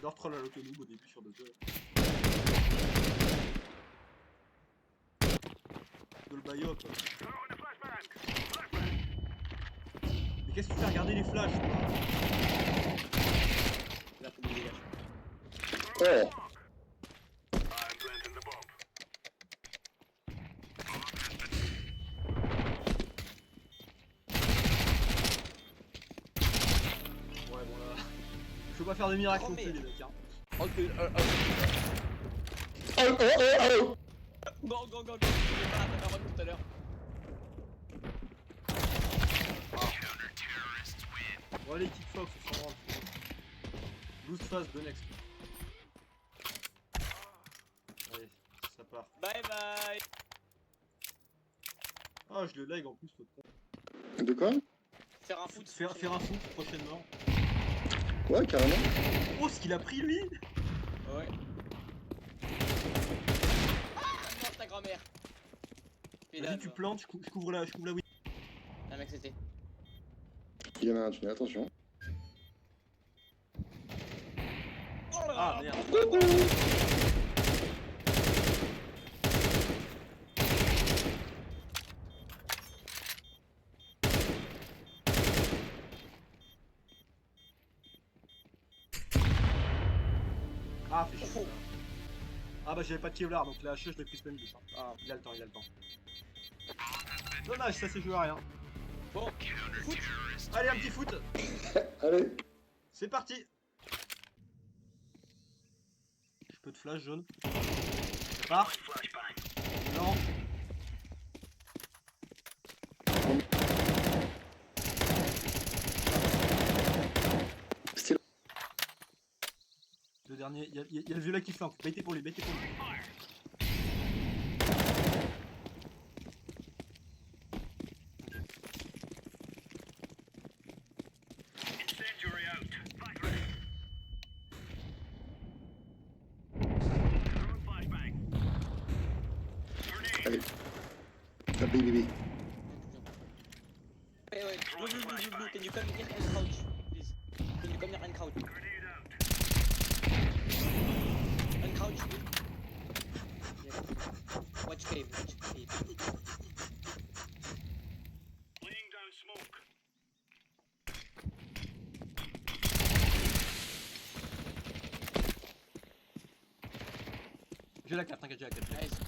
leur troll à l'autoloob au début sur 2-2. De le baillot quoi. Mais qu'est-ce que tu fais regarder les flashs toi? Là, faut que je dégage. Oh. Ouais bon là. Je peux pas faire de miracle Oh, non plus mais- les mecs hein. Ok, Oh, oh, oh, oh. Go, go, go, go. J'ai pas la parole tout à l'heure. Bon allez Kickfox, on s'en rend. Boost fast de next. Allez, ça part. Bye bye. Ah je le lag en plus votre con. De quoi? Faire un foot. Faire un foot prochainement. Ouais, carrément. Oh ce qu'il a pris lui. Ouais. Ah, non, ta grand-mère. Vas-y tu plantes, je couvre la win. Un mec, c'était. Il y en a un tunnel, attention. Oh là Ah là. merde. Ah fais chier. Ah bah j'avais pas de Kevlar donc la hache je l'ai pris spam boost. Ah, Il a le temps, il a le temps. Dommage, ça c'est joué à rien. bon, foot. Allez un petit foot. Allez. C'est parti. Je peux te flash jaune. Part. Non. Style. Le dernier, il y a le violet qui flanque. Baitez pour lui, baitez pour lui. Allez. Ah, baby. Wait, wait. Blue. Can you come here and crouch, please? Can you come here and crouch? And crouch. Yes. Watch cave. Laying down smoke. J'ai la carte, t'inquiète, j'ai la carte. Nice.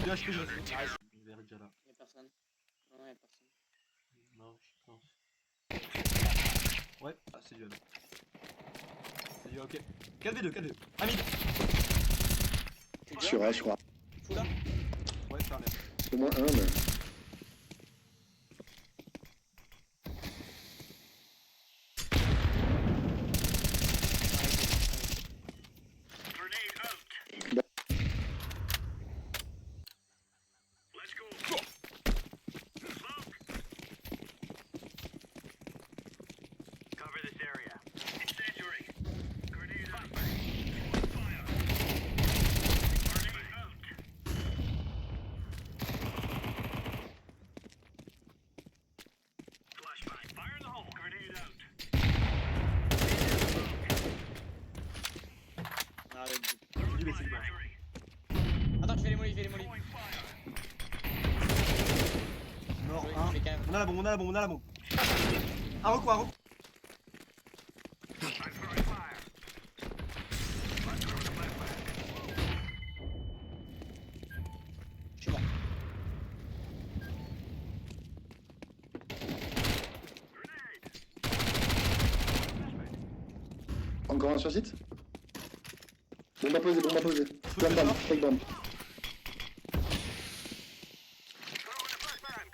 J'ai HP, je reste. Ah, je verrai déjà là. Y'a personne. Non, y'a personne. Non, je pense. Ouais, ah, c'est du A. C'est du A, ok. 4v2, 4v2. Ah, mid. C'est Sur bien. A, sur A. Fou là. Ouais, faire bien. Au moins un, mais. Grenade out. Bon. Let's go. Smoke. Cover this area. Incendiary. Grenade out. Fire. Grenade out. Flashbang. Fire in the hole. Grenade out. Ah, le but. C'est du B, c'est du B. Incendiary. Attends, je fais les mollies, Throwing fire. Mort, Oui, 1. mais quand même. On a la bombe, on a la bombe, on a la bombe. Un recours, un recours. I'm throwing fire. Let's throw the flashbang. Je suis mort. Grenade. Encore un sur site. Bombe à poser, bombe à poser. Plein de bombes, fake bombe. Throwing the flashbang.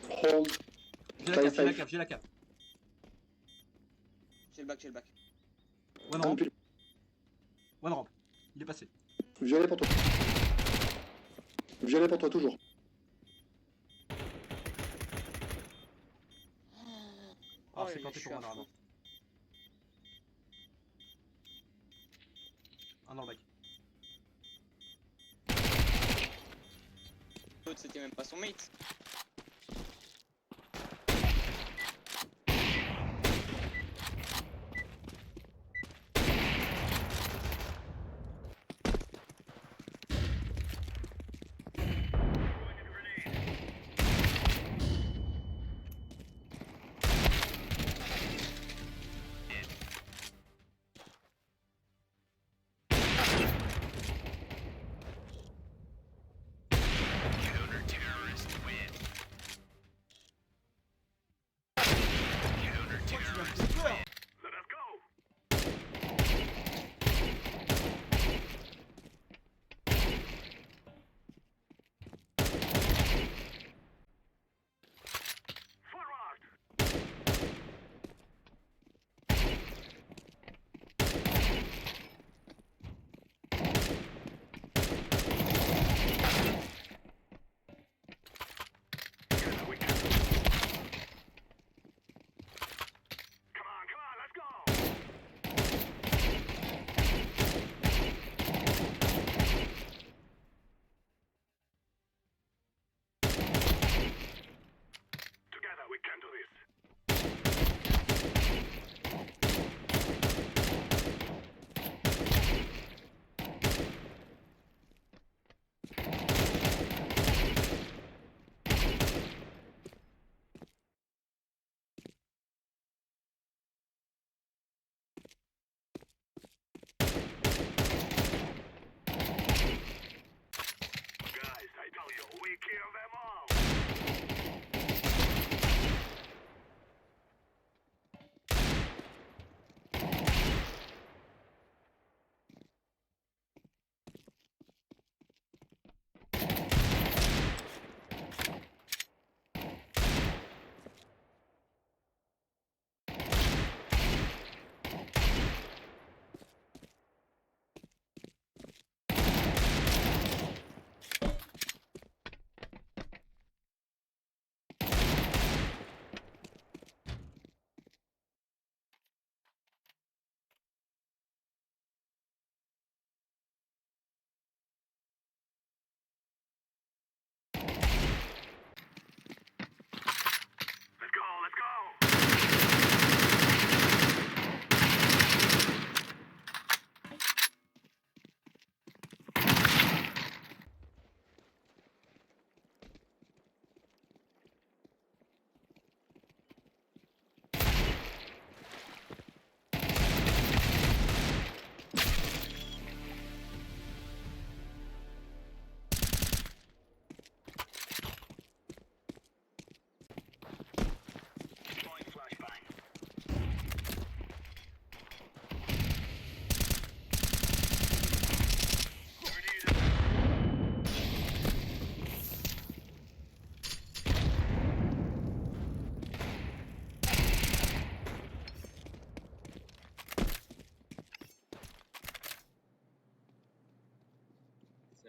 Hold. J'ai la cap, j'ai la cap, j'ai la cap. J'ai le bac. One Un ramp, pile. one ramp. Il est passé. Violet pour toi. Violet pour toi, toujours. Ah, Oh, c'est il planté est pour à un arbre. fond. Un dans le bac. L'autre, c'était même pas son mate.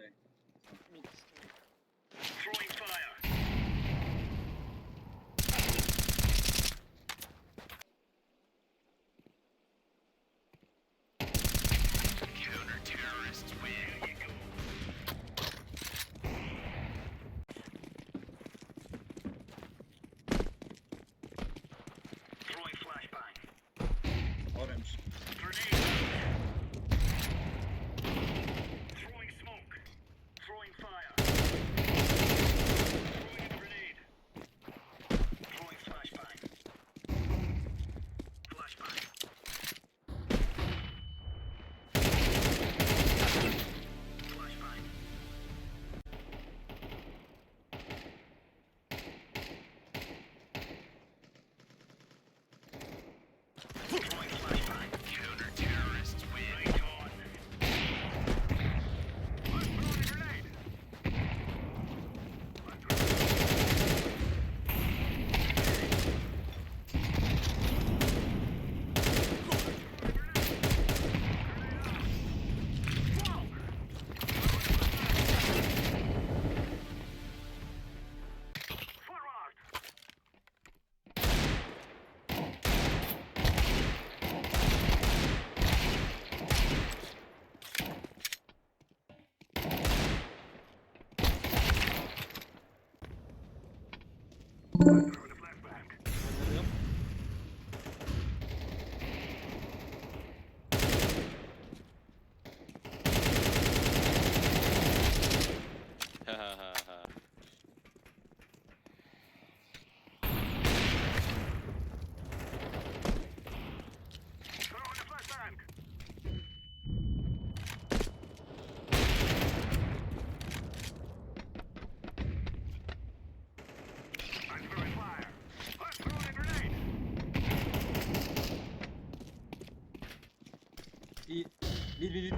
Mid. Throwing fire. Counter-terrorists win. Here you go. Throwing flashbang. Orange. Grenade. Throwing smoke. Throwing fire. Throwing a grenade. Throwing flashbang. Flashbang. Flashbang. Throwing flashbang. Counter-terrorists win. Right on. I'm throwing a grenade. I'm throwing forward. I'm throwing a flashbang. Hahaha. Throwing a flashbang. I'm throwing fire. I'm throwing a grenade. Mid, mid.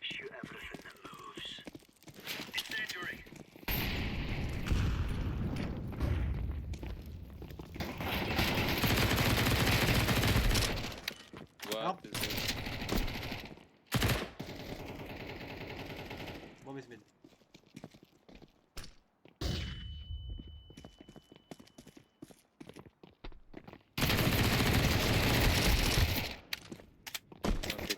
Shoot everything that moves. Incendiary. What Help. is this? Bomb is mid. Okay.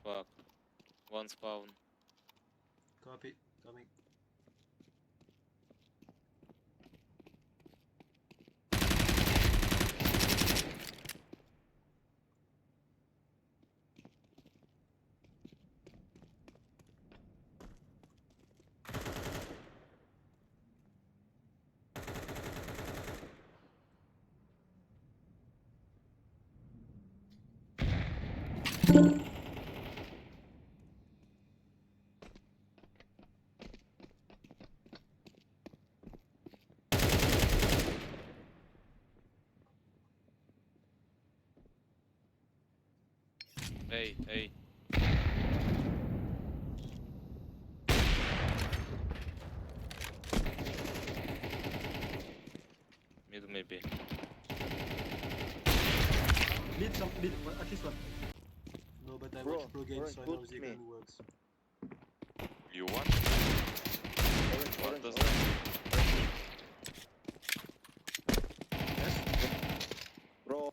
Fuck. One spawn. Copy. Coming. Hey, hey. Mid maybe. Mid, at least one. No, but I Bro, watch pro games, so I know put the me. gun works. You want? Orange, What orange, does orange. Bro,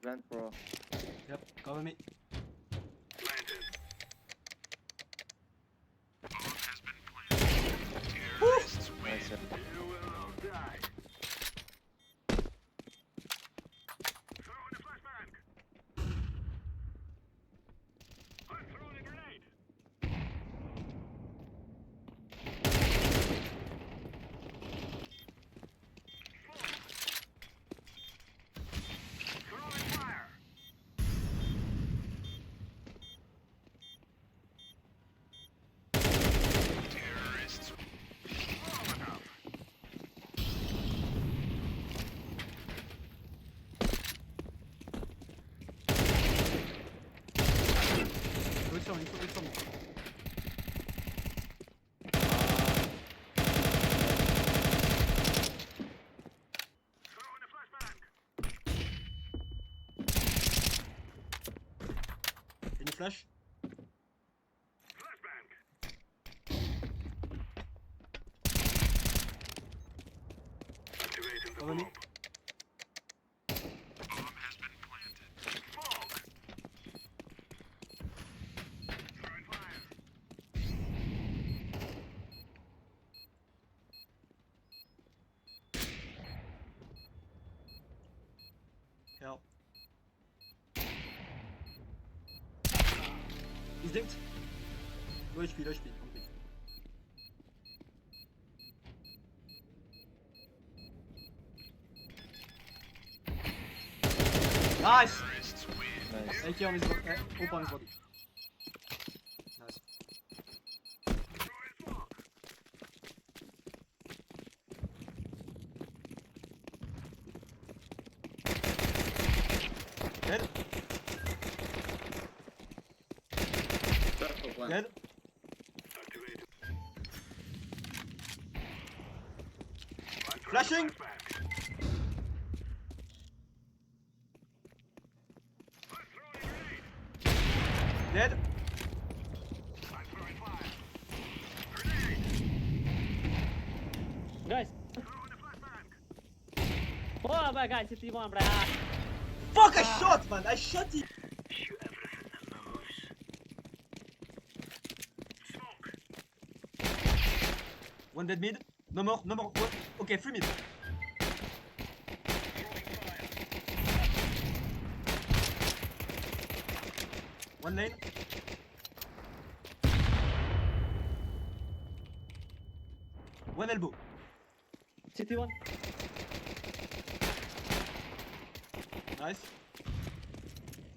plant, bro. Yep, cover me. Planted. Nice. You will all die. Throwing a flashbang. I'm throwing a grenade. Throwing fire. Terrorists. Molotov. Wait sur me, wait sur me. Throwing a flashbang. Any flash? Flashbang. Activating the Cover me. bomb. Bomb has been planted. Smoke. Throwing fire. Help. He's dinked. Low HP, complete. Nice! Terrorists win. Nice. AK on his body. Op on his body. Nice. Throwing smoke. Dead. Last plant. Dead. Activated. Flashing. Flashbang. I'm throwing a grenade. Dead. I'm throwing fire. Grenade. Guys. Throwing a flashbang. Oh my god, city one, bro. Fuck! I shot, man. I shot it. Shoot everything that moves. Smoke. One dead mid. No more. No more. One. Okay, 3 mid. Throwing fire. One lane. One elbow. City one. Nice.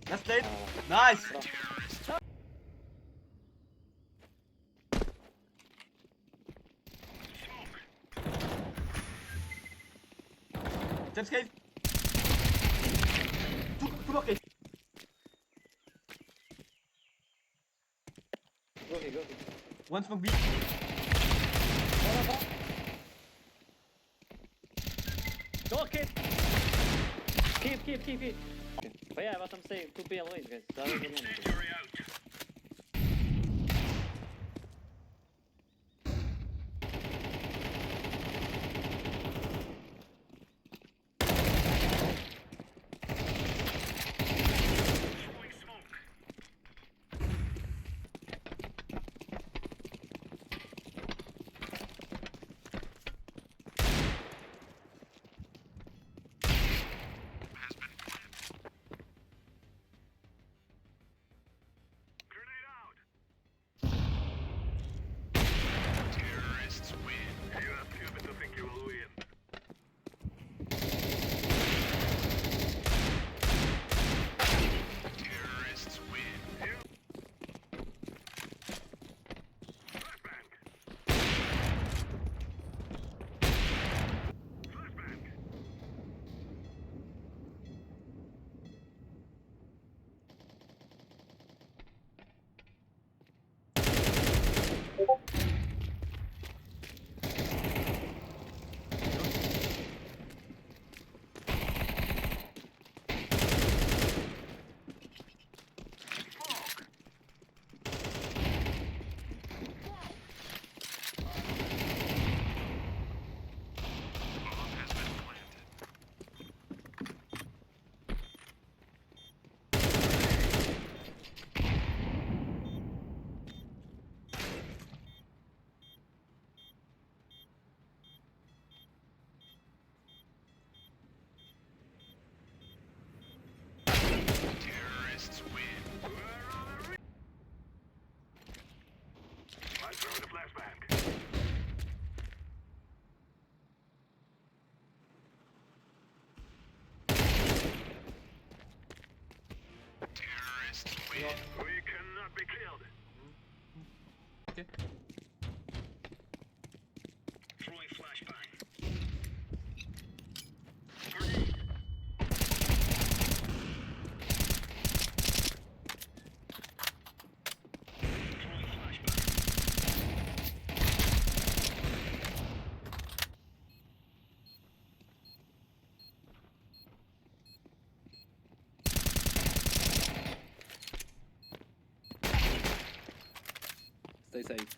Last lane. Nice. Steps cave. Two more cave. Go here, go here. One smoke B. Go, kid. Keep. But yeah, what I'm saying, 2 B always, guys. That was the moment. Incendiary out. Throwing smoke. Has been planted. Stay safe.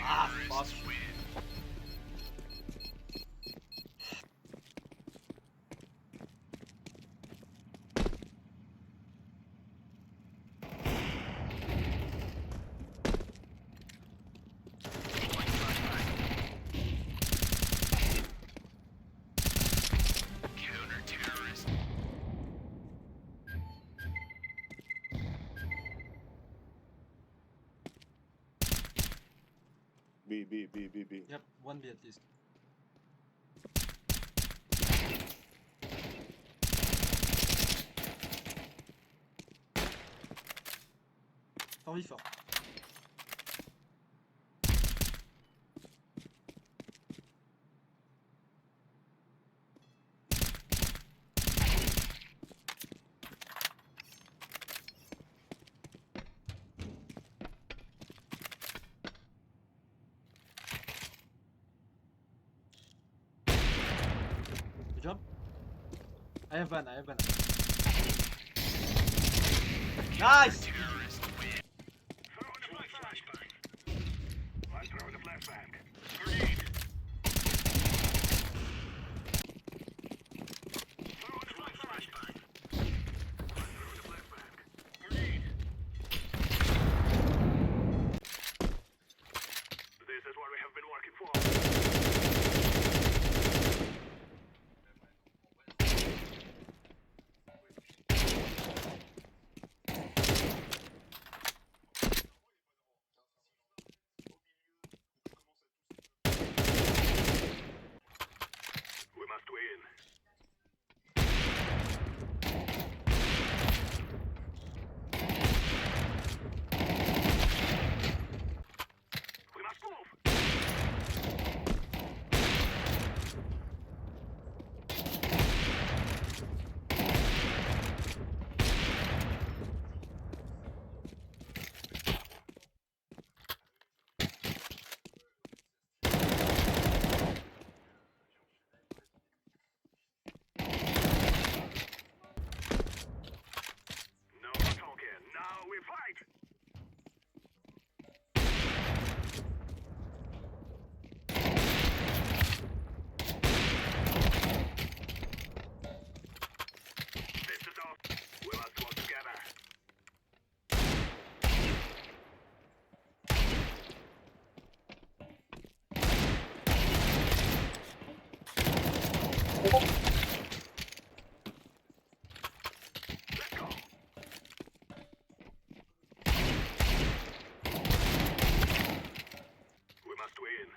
Ah, fuck. B. Yep, 1B at least. Four v 4. Good job. I have ban. Nice! Throw in the flashbang. I'm throwing the flashbang. Grenade. Throw in the flashbang. I'm throwing the flashbang. Grenade. This is what we have been working for. We must win. We must move. No more talking. Now we fight. This is all. We must work together. Let's go. We must win.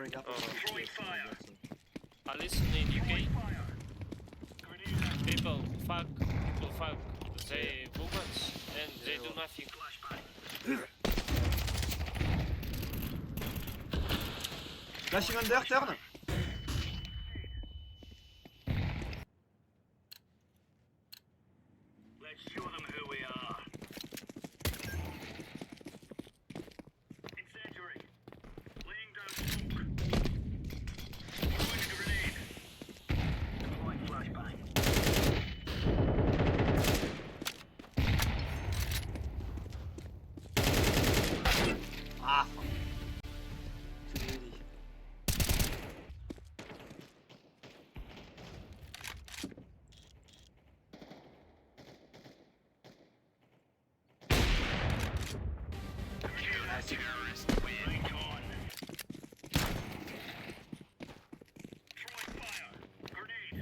preparing after. Throwing fire. At least in UK, people fuck the women and they do nothing. Flashing under, turn. Let's show them who we are. Incendiary. Laying down smoke. Throwing a grenade. Deploying flashbang. Ah, fuck. Too greedy. Right on. Throwing fire. Grenade.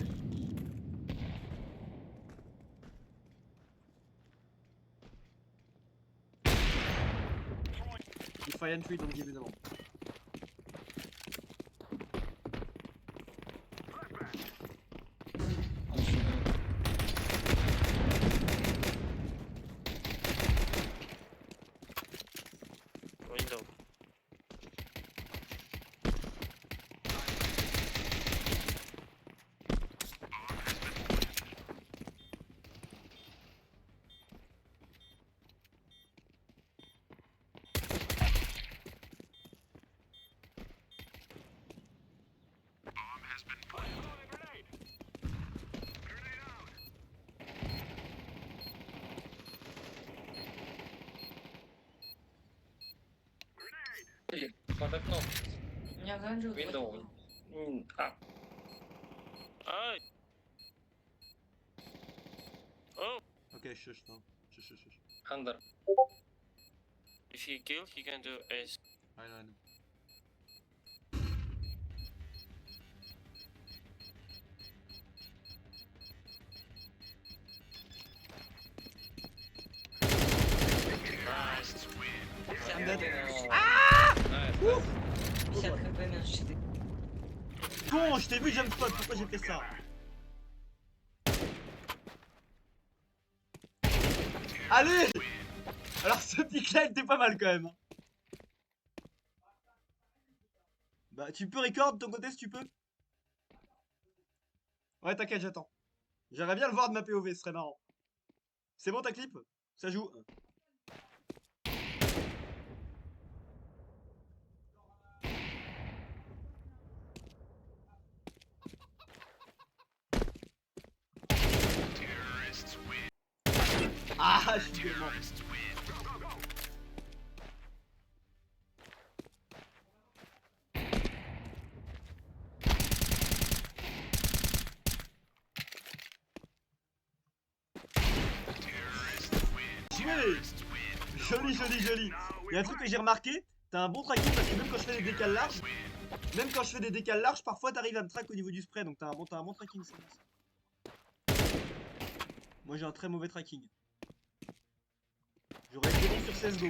Throwing. If I entry, don't give me the bomb. Window. Под окном. Не оранжевый. Window. Ай! Oh! Ok, shush now. Shush. Under. If he kill, he can do ace. I know. I'm dead. Nice. 50 хп минус 4. Con, je t'ai vu jump spot, pourquoi j'ai fait ça? Allez! Alors ce pic là était pas mal quand même. Bah tu peux record de ton côté si tu peux. Ouais t'inquiète j'attends. J'aimerais bien le voir de ma POV, ce serait marrant. C'est bon ta clip? Ça joue. Ah je suis tellement... Joli. Il y a un truc que j'ai remarqué, t'as un bon tracking parce que même quand je fais des décals larges, parfois t'arrives à me track au niveau du spray, donc t'as un bon tracking. Ça. Moi j'ai un très mauvais tracking. J'aurais été bon sur 16 go.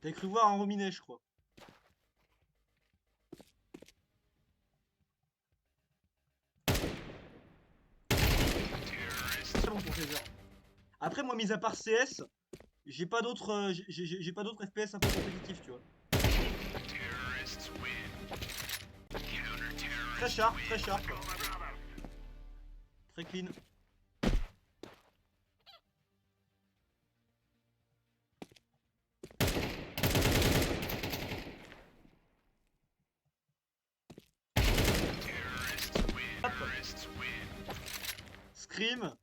T'as cru voir un rominet je crois. Bon pour ces heures. Après moi mis à part CS, j'ai pas d'autres FPS un peu compétitifs tu vois. Très sharp. Très clean. Hop. Scream.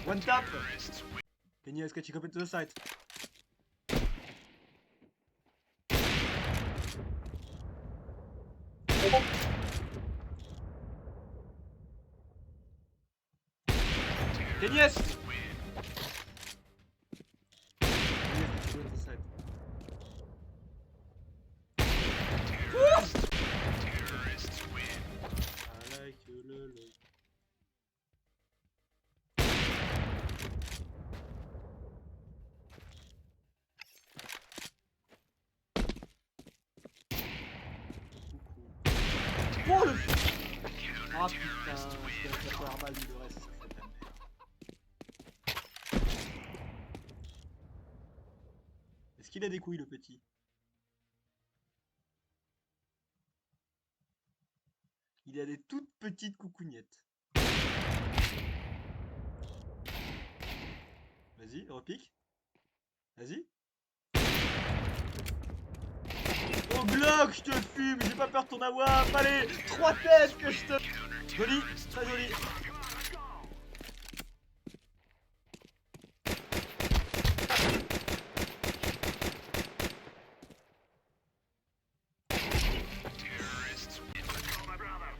One tap. Can you catch up into the side? Can yes. Oh le. Ah putain, je vais faire mal mais le reste, ça fait de la merde. Est-ce qu'il a des couilles le petit? Il a des toutes petites coucougnettes. Vas-y, repique. Vas-y. Oh Glock, je te fume, j'ai pas peur de ton avoir. Allez, 3 têtes que je te... Joli, très joli.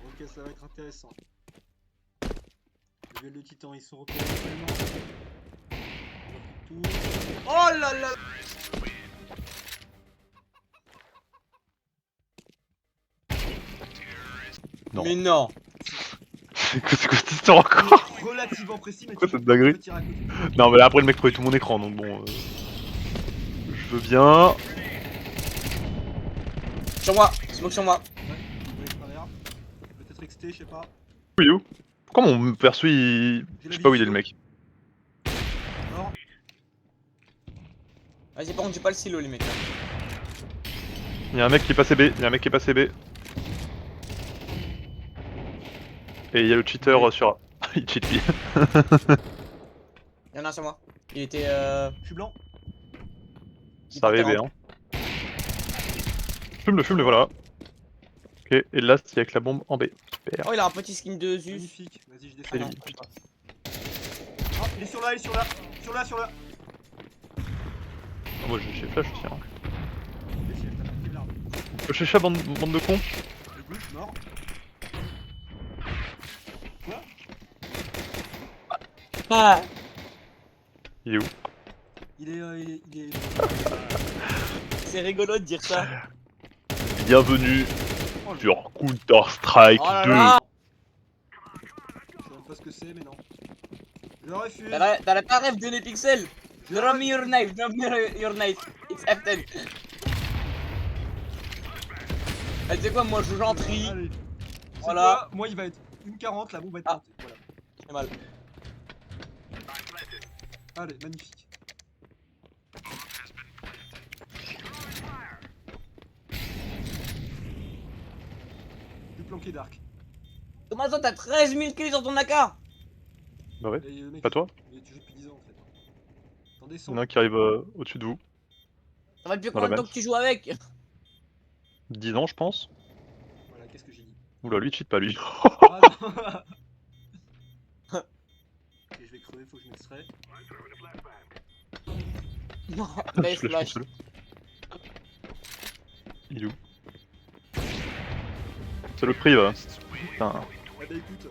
Ok, ça va être intéressant. Les duels de titans, ils sont repérés actuellement. Tout. Oh là là. Non. Mais non. C'est quoi cette histoire encore? Relativement précis, mais Quoi, tu cette dinguerie? peux tirer à côté. Non mais là après le mec trouvait tout mon écran donc bon... Je veux bien... Sur moi. Smoke sur moi. Ouais, il doit être travers. Peut-être XT, je sais pas. Oui où? Pourquoi mon perso il... Je sais pas où il est le mec. Mort. Vas-y, par contre, j'ai pas le silo, les mecs. Là. Il y a un mec qui est passé B, il y a un mec qui est passé B. Et il y a le cheater sur A. Il cheat lui. Il y en a un sur moi. Il était Je suis blanc. Ça arrive B, hein. Fume-le, voilà. Ok, et là c'est avec la bombe en B. Super. Oh, il a un petit skin de Zeus. Magnifique. Vas-y, je descends. C'est lui, putain. Ah, il est sur là, il est sur là. Sur là, sur là. Moi j'ai flash aussi, hein. T'as marqué l'arbre. Je chat, bande de cons. Le gauche, mort. Quoi? Ah. Il est où? Il est... C'est rigolo de dire ça. Bienvenue sur Counter-Strike Oh là 2. là. Je sais même pas ce que c'est, mais non. Je refuse. T'as pas rêve de les pixels. Je Drop me your refuse. knife, drop me your knife. It's F10. Ah, tu sais quoi, moi je j'entrie. Allez. Voilà. Voilà. Moi, il va être 1,40, la bombe va être Ah. plantée. Voilà. C'est mal. Allez, magnifique. Du planqué d'arc. Comment ça, t'as 13 000 kills sur ton AK? Bah ouais, Et le mec, pas toi. tu joues depuis 10 ans en fait. T'en Il y descends. en a un qui arrive au-dessus de vous. Ça va depuis Dans combien de la temps match. que tu joues avec? 10 ans je pense. Voilà, qu'est-ce que j'ai dit? Oula lui cheat pas lui. Ah non. Ok, je vais crever, faut que je m'extrais. Non, Je laisse flash flash. seul. Il est où? C'est le prix va. Putain. Ah bah écoute,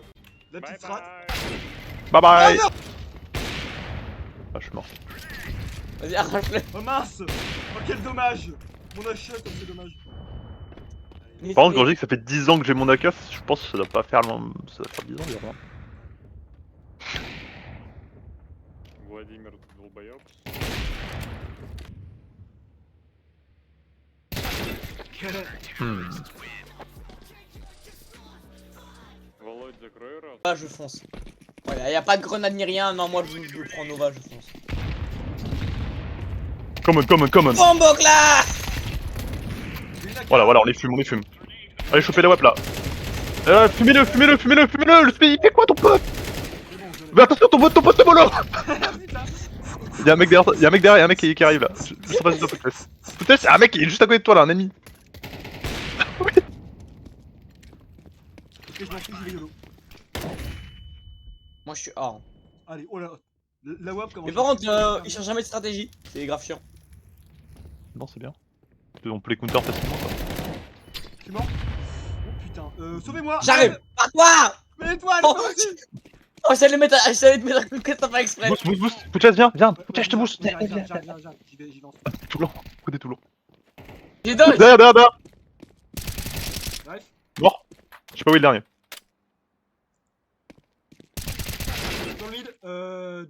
la Bye petite strat. bye. Bye bye. non Ah je suis mort. Vas-y, arrache-le. Oh mince. Oh quel dommage. Mon achat comme c'est dommage. Allez, Par contre quand je dis que ça fait 10 ans que j'ai mon AK, je pense que ça doit pas faire ça doit faire 10 ans environ. Владимир долбоёб. Hmm. Володь, закрой рот. Nova, je fonce. Voilà, y a pas de grenade ni rien. Non, moi je prends Nova, je fonce. Come on. Bombo là. Voilà, on les fume. Allez choper la web là. Fumez-le, le speed, il fait quoi ton pote? c'est bon, je l'ai. Mais attention ton pote est mollo. Putain. Y'a un mec derrière, y'a un mec qui arrive là. Je sais pas si c'est Putless. Putless, c'est un mec qui est juste à côté de toi là, un ennemi. Ok, je m'en fous, j'y vais YOLO. Moi je suis hors. Allez, oh là. La WAP comment Mais par contre, il cherche jamais de stratégie. C'est grave chiant. Non, c'est bien. On peut les counter facilement quoi. Je suis mort. Oh putain. Sauvez-moi. J'arrive. Par toi. Mais toi, Oh, toi aussi. Oh, j'allais te mettre un coup de tête, t'as pas exprès. Boost. Putless, viens. Putless, je te boost. J'arrive. J'y vais. Tout long. Côté tout long. J'ai dodge. Derrière. Bref. Mort. Je sais pas où est le dernier. Dans le mid,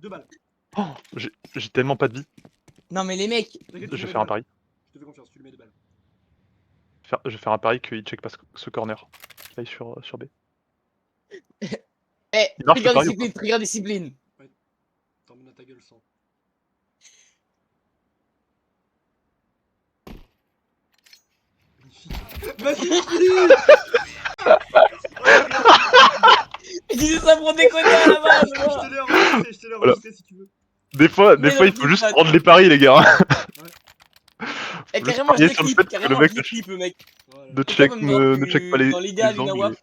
2 balles. Oh, j'ai tellement pas de vie. Non, mais les mecs. T'inquiète, Je tu vais mets faire un 2 balles. pari. Je te fais confiance, tu lui mets 2 balles. Je vais faire un pari qu'il check pas ce corner. Fly sur B. Eh, Il marche, trigger le pari, discipline, trigger discipline. T'emmènes à ta gueule sans. Magnifique. Vas-y. Je disais ça pour déconner à la base, Je moi. te l'ai enregistré, Voilà. si tu veux. Des fois, Mais il non, faut juste mais- prendre les paris, les gars. Et Faut juste carrément, je parier les sur le clip, fait que carrément, le mec je les clip, mec. Voilà. ne Pourquoi check, même dans ne check pas les dans l'idéal, une angles. AWAP.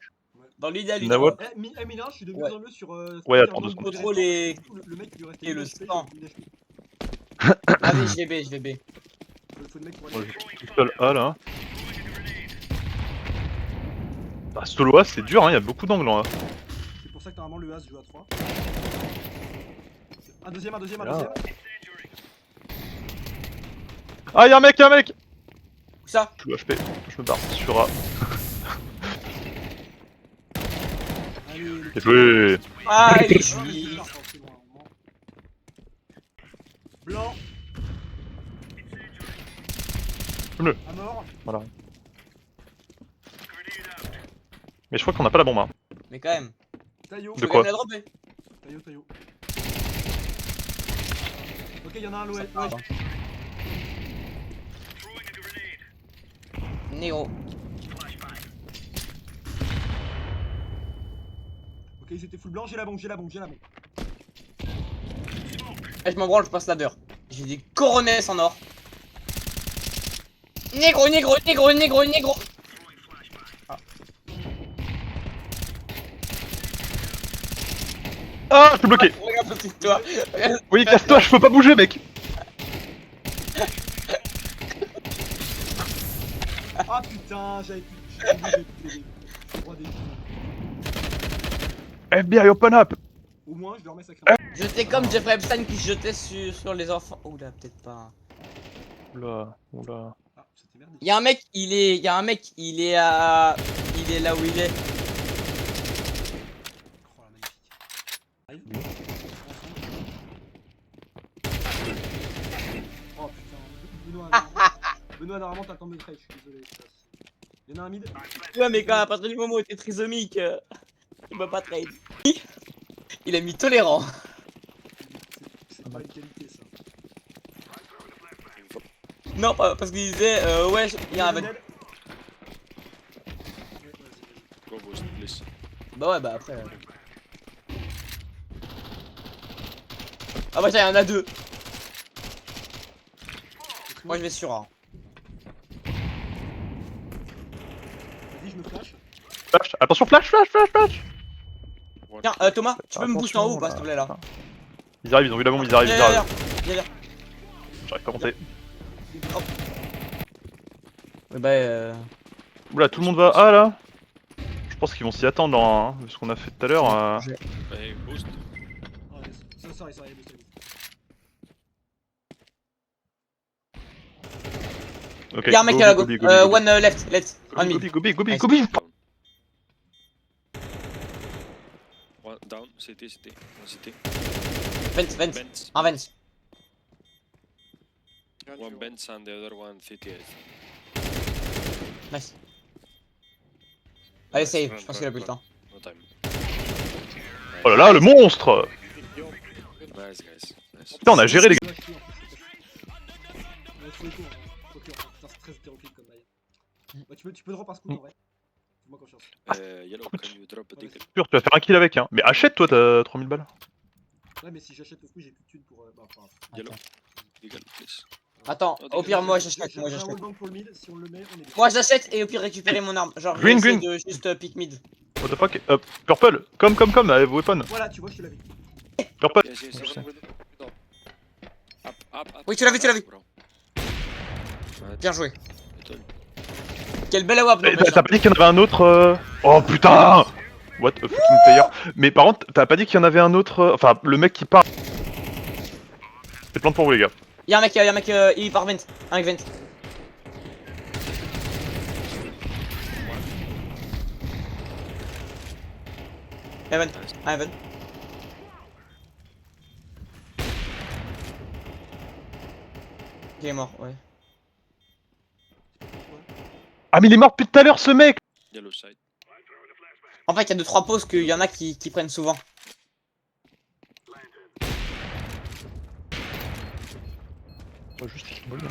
Dans l'idéal, une Nawap. AWAP. Mina, je suis de mieux Ouais. en mieux sur. Ouais, faire attends, nombre 2 secondes. de Contrôle restants, et- parce que le mec qui lui restait et le 1000 HP, sang. il lâche tout. Allez, je vais B, je vais B. Faut le mec pour Moi, aller. je suis tout seul A là. Bah, solo A, c'est dur, hein, il y a beaucoup d'angles là. C'est pour ça que normalement le As joue à 3. Un deuxième. Là. Ah, y'a un mec, Où ça? Je joue HP, je me barre sur A. Allez, le Bien joué. Ah, il est Ah, mais c'est chouille. tard, c'est bon, un moment. Blanc. Bleu. À mort. Voilà. Mais je crois qu'on a pas la bombe. Hein. Mais quand même. Taillot. De Faut quoi quand même la dropper. Taillot. Ok, y'en a un à l'ouest. Ah, Néo. Ok, ils étaient full blanc, j'ai la bombe. Eh, je m'en branle, je passe ladder. J'ai des coronets en or. Négro. Ah, je suis bloqué. Regarde ce truc, toi. Oui, casse-toi, je peux pas bouger, mec. Ah putain, j'avais plus. FBI, open up. Au moins, je dormais sacrément. J'étais comme Jeffrey Epstein qui se jetait sur les enfants. Oula, peut-être pas. Oula. Ah, c'était merde. Y'a un mec, il est là où il est. Oh la magnifique. Arrive. Oh putain. Benoît, normalement t'as le temps de trade, je suis désolé. Y'en a un mid. Ouais, mais quand à partir du moment où t'es trisomique, il peut pas trade. Il a mis tolérant. C'est pas une qualité ça. Non, parce qu'il disait, ouais, il y a un mec. Go boost, please. Bah ouais, bah après. Ah bah tiens, il y en a deux. Moi je vais sur A. Vas-y, je me flash. Flash, attention, flash. One. Tiens, Thomas, tu peux me booster en haut ou pas, s'il te plaît là? Ils arrivent, ils ont vu la bombe, ils arrivent. Viens. J'arrive pas à monter. Bah Oula, tout le monde va A là. Je pense qu'ils vont s'y attendre là, hein, vu ce qu'on a fait tout à l'heure. Hey, boost. Oh, yes. Sorry, boost. Ok. Y'a un mec à la gauche. One left. On me. Go B. One down, CT. One CT. Vent. Bench. Un vent. One bench and the other one CT. Nice. Allez, save, Run, je pense qu'il a plus le temps. No time. Oh là là, le monstre. Nice, guys. Nice. Putain, on a géré les gars. C'est très hétéroclite comme bail. Bah, tu peux drop un scoop en vrai. Fais-moi confiance. Yellow, can you drop a ticket? Sûr, tu vas faire un kill avec, hein. Mais achète toi, t'as 3000 balles. Ouais, mais si j'achète le scoop, j'ai plus de thunes pour. Bah, enfin. Yellow, ticket, please. Attends, au pire, moi j'achète. J'ai un wallbang pour le mid, si on le met, on est bien. Moi j'achète et au pire récupérer mon arme. Genre, Green, je vais essayer green. de juste pick mid. What the fuck. Purple, comme, weapon. Voilà, tu vois, je te l'avais. Purple. Yes, Je sais. run with it. Up. Oui, tu l'as vu. Bro. Bien joué. Little. Quel bel awap, Eh, T'as pas dit qu'il y en avait un autre Oh putain. What a fucking player. Mais par contre, t'as pas dit qu'il y en avait un autre. Enfin, le mec qui part. C'est plein pour vous les gars. Y'a un mec, il part vent. Un mec vent. Heaven. Un Heaven. Il est mort, ouais. Ah mais il est mort depuis tout à l'heure ce mec. Yellow side. En fait, il y a 2-3 pauses qu'il y en a qui prennent souvent. Oh, juste qu'il vole, là.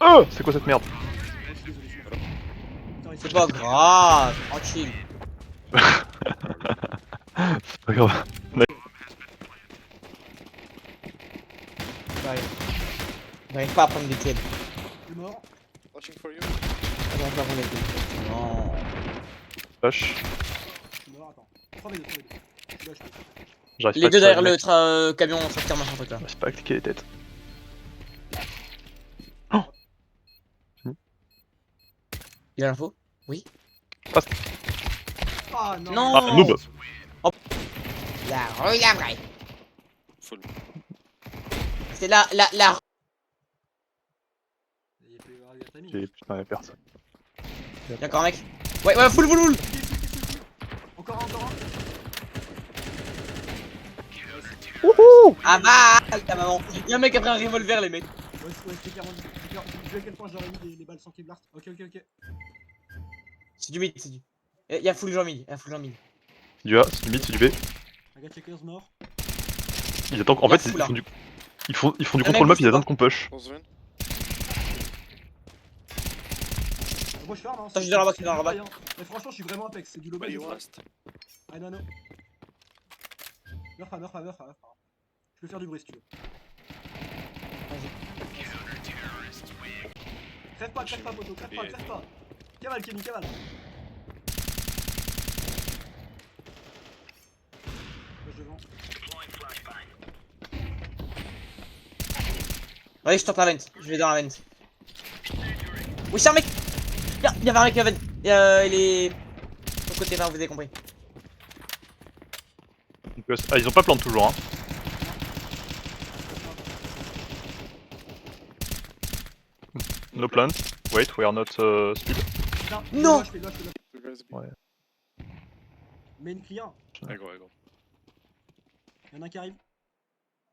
Oh, c'est quoi cette merde? Je suis désolé, je suis désolé. Putain, il C'est s'est- pas grave, tranquille. C'est pas grave. J'arrive pas à prendre des kills. Il est mort. Watching for you. J'arrive pas à prendre des kills. Non. Flash. Je suis mort, attends. 3v2, 3v2. Je suis là, je suis là. J'arrive Les pas à deux tirer derrière le le mec. camion tracteur machin truc là. J'arrive pas à cliquer les têtes. Il a l'info? Ah non. Non. Ah, noob. La regarde. Full. C'est la. Il peut y avoir des timings. J'ai putain, y'a personne. Y'a encore un mec. Ouais, full. Encore un, encore un. Ah bah, ta maman. Y'a un mec après un revolver, les mecs. Ouais, c'était 40. J'ai vu à quel point j'aurais mis les balles sans Kevlar. Ok. C'est du mid, c'est du. Y'a full genre mid, C'est du A, c'est du mid, c'est du B. Regarde checkers mort. Ils attendent. En Il y a fait, fou, ils là. font du. Ils font du Un contrôle mec, map, je ils sais attendent pas. qu'on push. Close one. Moi je ferme. Hein. Attends, je suis dans la box, Mais franchement, je suis vraiment apex. C'est du low Where base. you last? I don't know. Meurs pas. Je peux faire du bruit si tu veux. Crève pas, poto. Crève pas. Cavale, Kenny, cavale. Moi je vends. Allez, je tente la vente. Je vais dans la vente. Oui, c'est un mec. Il y avait un mec à la vente. Il est. Au côté là, vous avez compris. Ah, ils ont pas plante toujours, hein. No plant. Wait, we are not speed. Non. Je fais là. You guys be. Ouais. Main client. I go. Y'en a un qui arrive.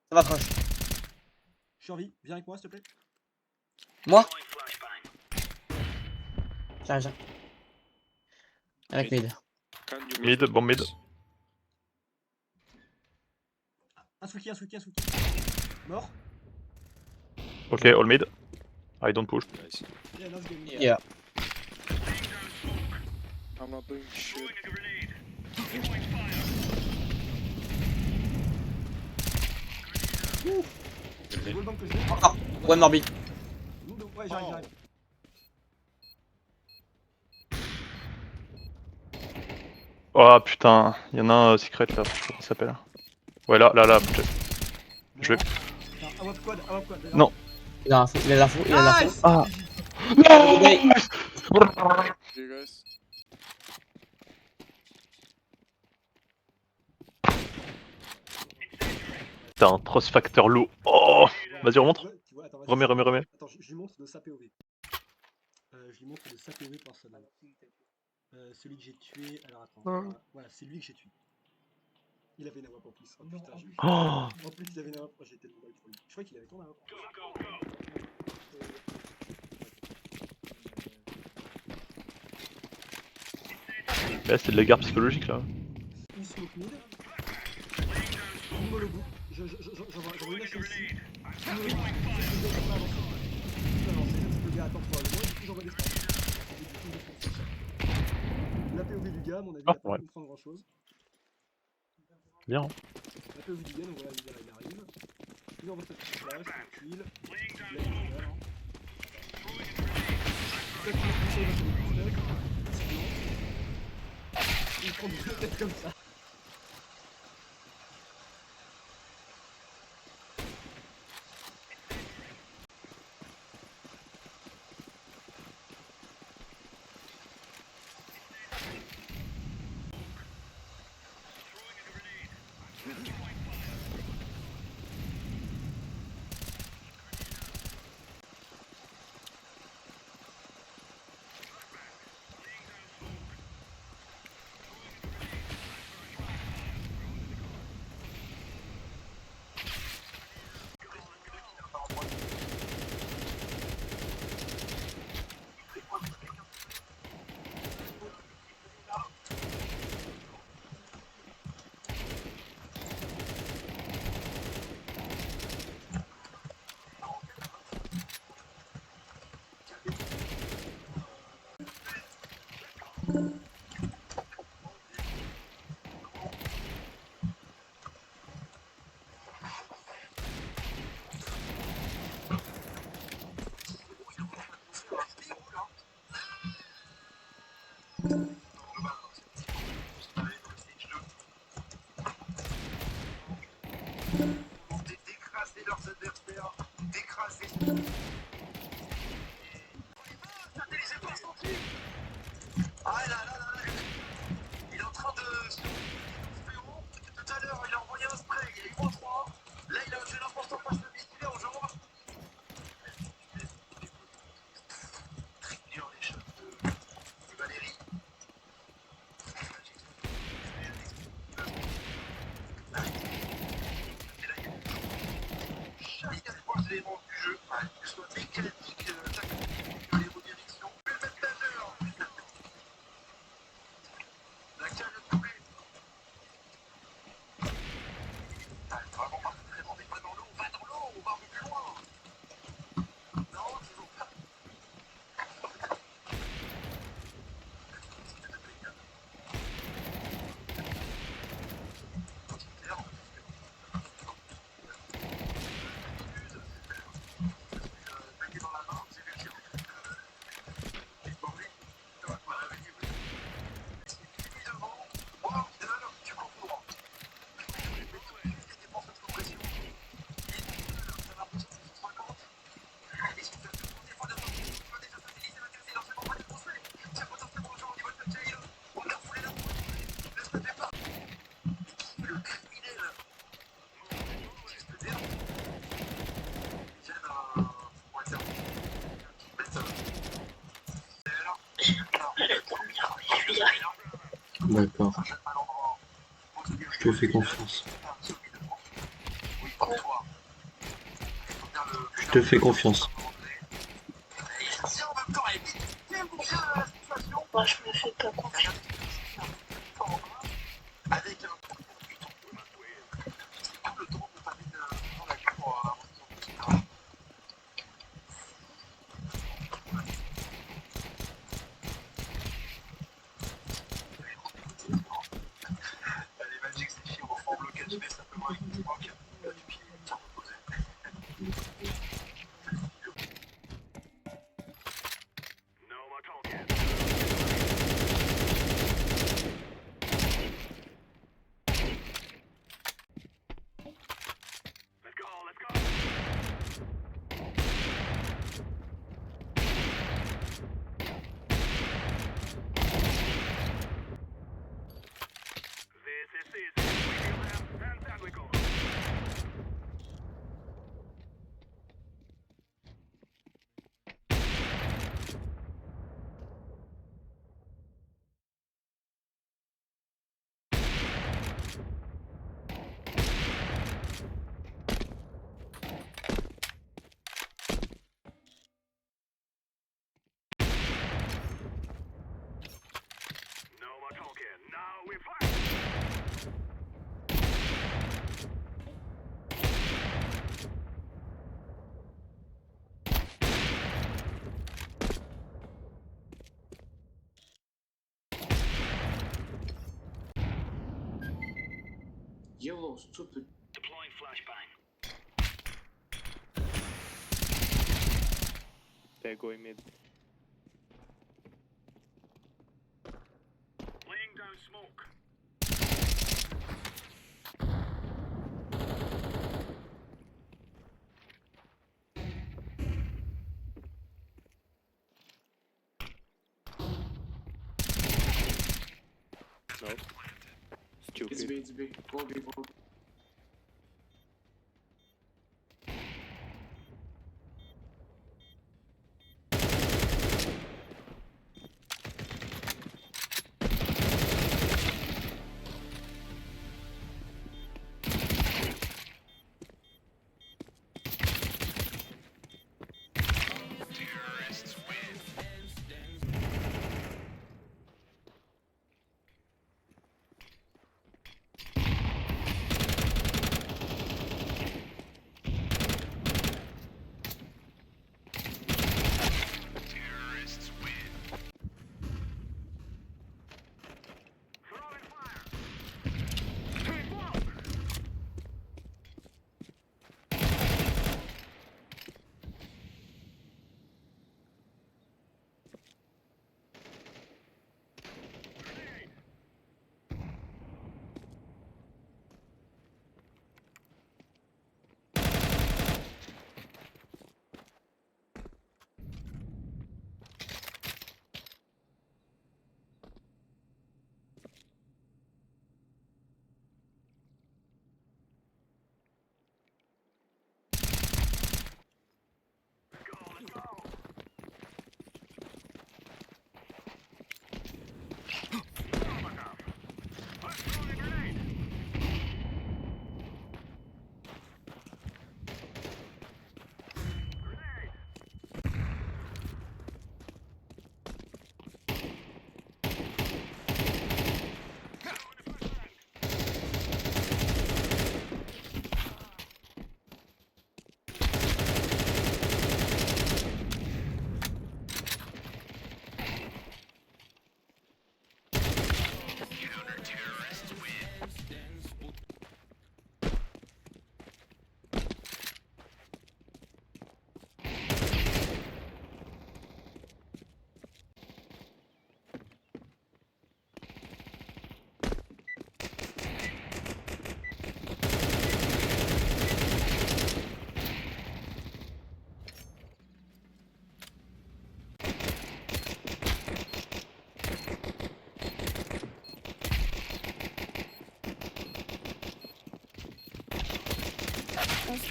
Ça va, proche. Je suis en vie. Viens avec moi, s'il te plaît. Moi J'arrive. Avec mid. Can you Mid, bomb mid. Un Suki. Mort. Ok, all mid. I don't push. guys? Yeah, let's go. Yeah. I'm not doing shit. C'est le banc que je vais. Ah, one more B. Ouais, j'arrive. Oh putain, y'en a un secret là, je sais pas comment ça s'appelle. Ouais, là, putain. Je vais. Awap quad. Non. Il a l'info. Nice. Ah. You guys? Putain, Trust Factor low. Oh. Vas-y, remonte. Tu vois, attends, vas-y. Remets. Attends, je lui montre de sa POV. Je lui montre de sa POV personnelle. Celui que j'ai tué. Alors attends. Voilà, c'est lui que j'ai tué. Il avait une AWP en plus. Oh putain, j'ai eu. Oh. En plus, il avait une AWP. Oh, j'ai tellement mal pour lui. Je crois qu'il avait ton AWP. Là, c'est de la guerre psychologique là. Une smoke mid. Une mollo book. J'envoie une HLC. Une mollo book. Je peux pas avancer. Je peux bien attendre pour le moins. Du coup, j'envoie des spams. Et du coup, je fais ça. La POV du gars, à mon avis, il a pas ouais. pu prendre grand chose. Bien. La POV du gars, donc voilà, il arrive. Il envoie cette petite flash, tranquille. Là, il est là, hein. Peut-être qu'il a poussé dans son pistolet. Il prend deux têtes comme ça. leurs adversaires, d'écraser. Satellisé par Santi. Ah là là là là. Il est en train de se féro. Tout à l'heure, il a envoyé un spray, il y a eu 3-3. Là, il a un jeu important face à il est aux jambes. Très dur les shots de Valérie. Il y a des points éléments du jeu, que ce soit mécanique, tactique, les redirections. Le maître nageur. La canne doublée. Vraiment pas très bon, pas dans l'eau, on va dans l'eau, on va un peu plus loin. Non, toujours pas. D'accord. Je te fais confiance. Je te fais confiance. Moi, je me fais pas confiance. Yellow, stupid. Deploying flashbang. They're going mid. Laying down smoke. No. Stupid. It's B. Go B, go B.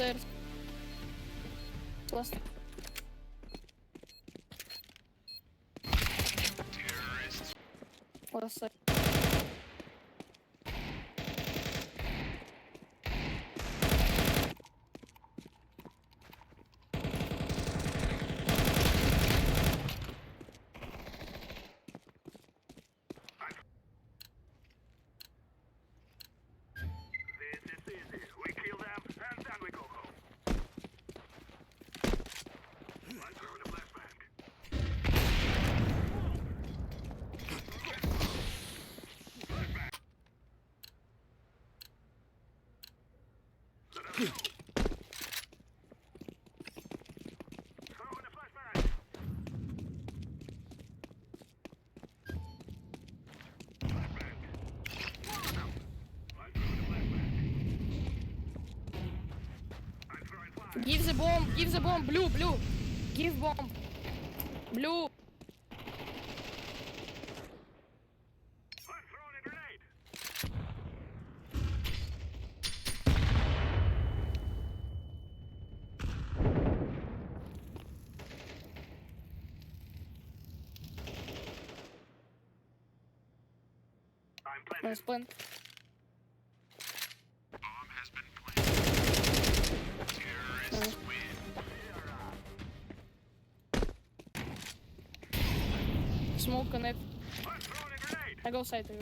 stairs. Last. Last side. Give the bomb, blue, give bomb, blue. Nice plan. Nice. Smoke connect. I go side to you.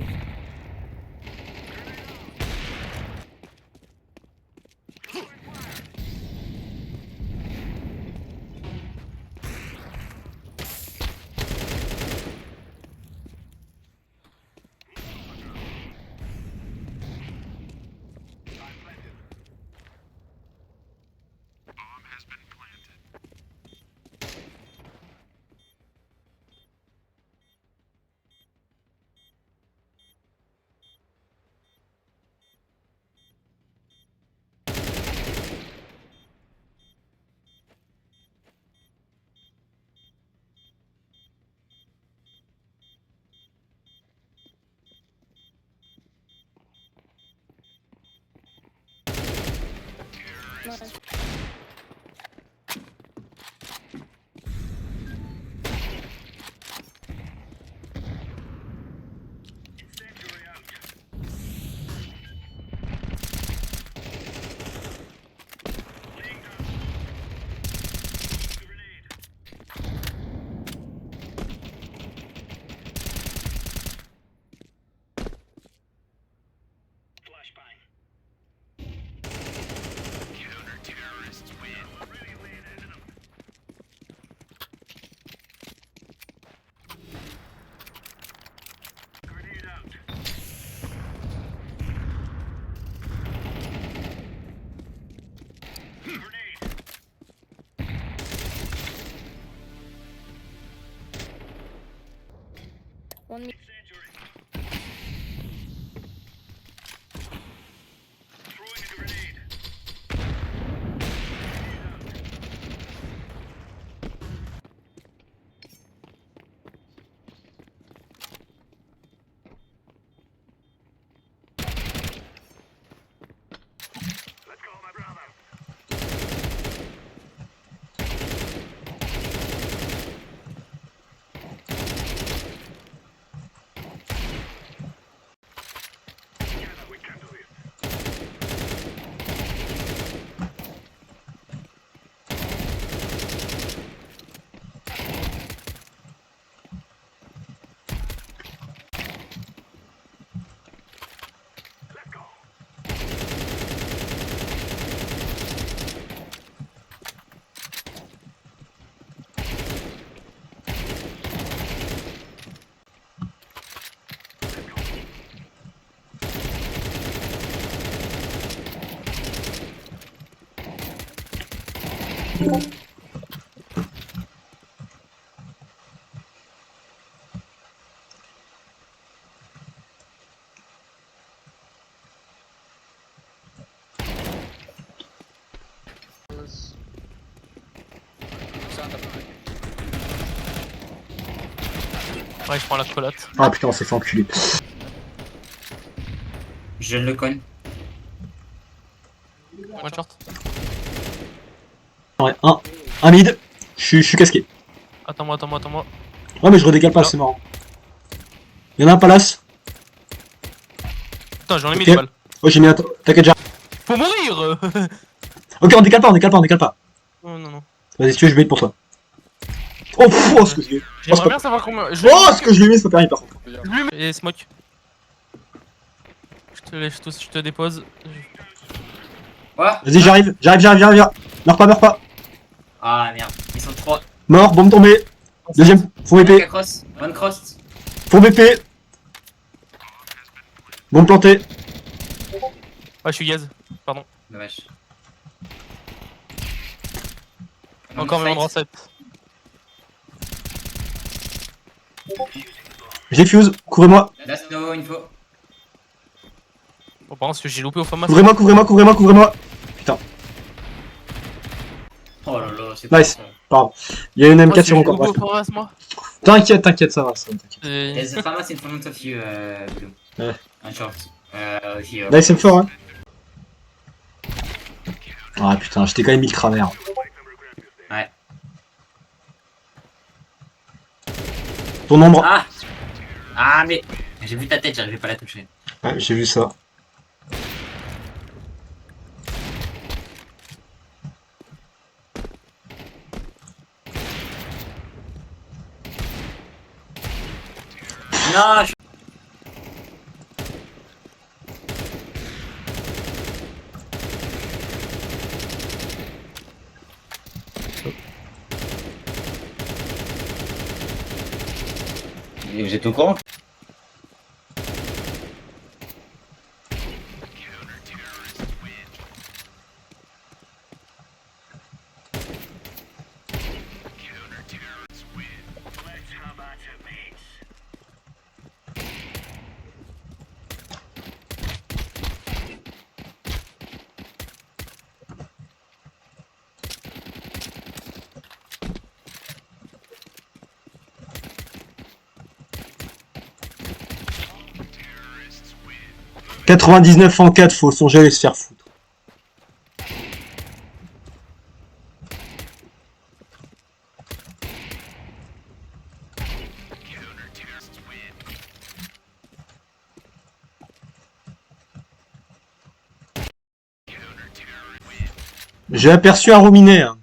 Nice. One me. Ouais, je prends la chocolate. Ah putain, on s'est fait enculer. Je le cogne. One short. Ouais, un mid. Je suis casqué. Attends-moi. Ouais, mais je redécale pas, c'est marrant. Y'en a un palace. Putain, j'en ai mis Ok. des balles. Oh, j'ai mis un. T'inquiète déjà. Faut mourir. Ok, on décale pas. Non. Vas-y, si tu veux, je bait pour toi. Oh, pff, oh, ce que je l'ai. J'aimerais bien savoir comment. Oh, ce que je lui ai mis, c'est pas permis par contre. Et smoke. Je te dépose. Quoi? Vas-y, j'arrive. Meurs pas. Ah merde, ils sont trois. Mort, bombe tombée. Deuxième, fond épée. Cross, one cross. Fond épée. Bombe plantée. Ah, je suis gaz. Pardon. Dommage. Encore même endroit 7. J'ai fuse, couvrez-moi. Last no info. Bon, par contre, j'ai loupé au FAMAS. Couvrez-moi. Putain, Oh là là, c'est nice. pas ça. Pardon. Il y a une M4 sur mon corps. Loupé au FAMAS, moi. T'inquiète, ça va. T'inquiète. There's a farmers in front of you, Blue. Ouais. Un short. Here. Nice M4, hein. Ah putain, j'étais quand même mis le travers. Ouais. Ton ombre. Ah mais j'ai vu ta tête, j'arrivais pas à la toucher. Ouais, j'ai vu ça. Non, vous êtes au courant? « 99 en 4, faut songer à aller se faire foutre. J'ai aperçu un rominet. Hein.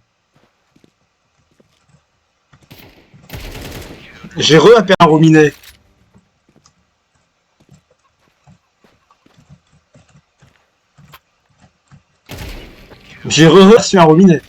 J'ai re-aperçu un rominet. J'ai reçu un rominet.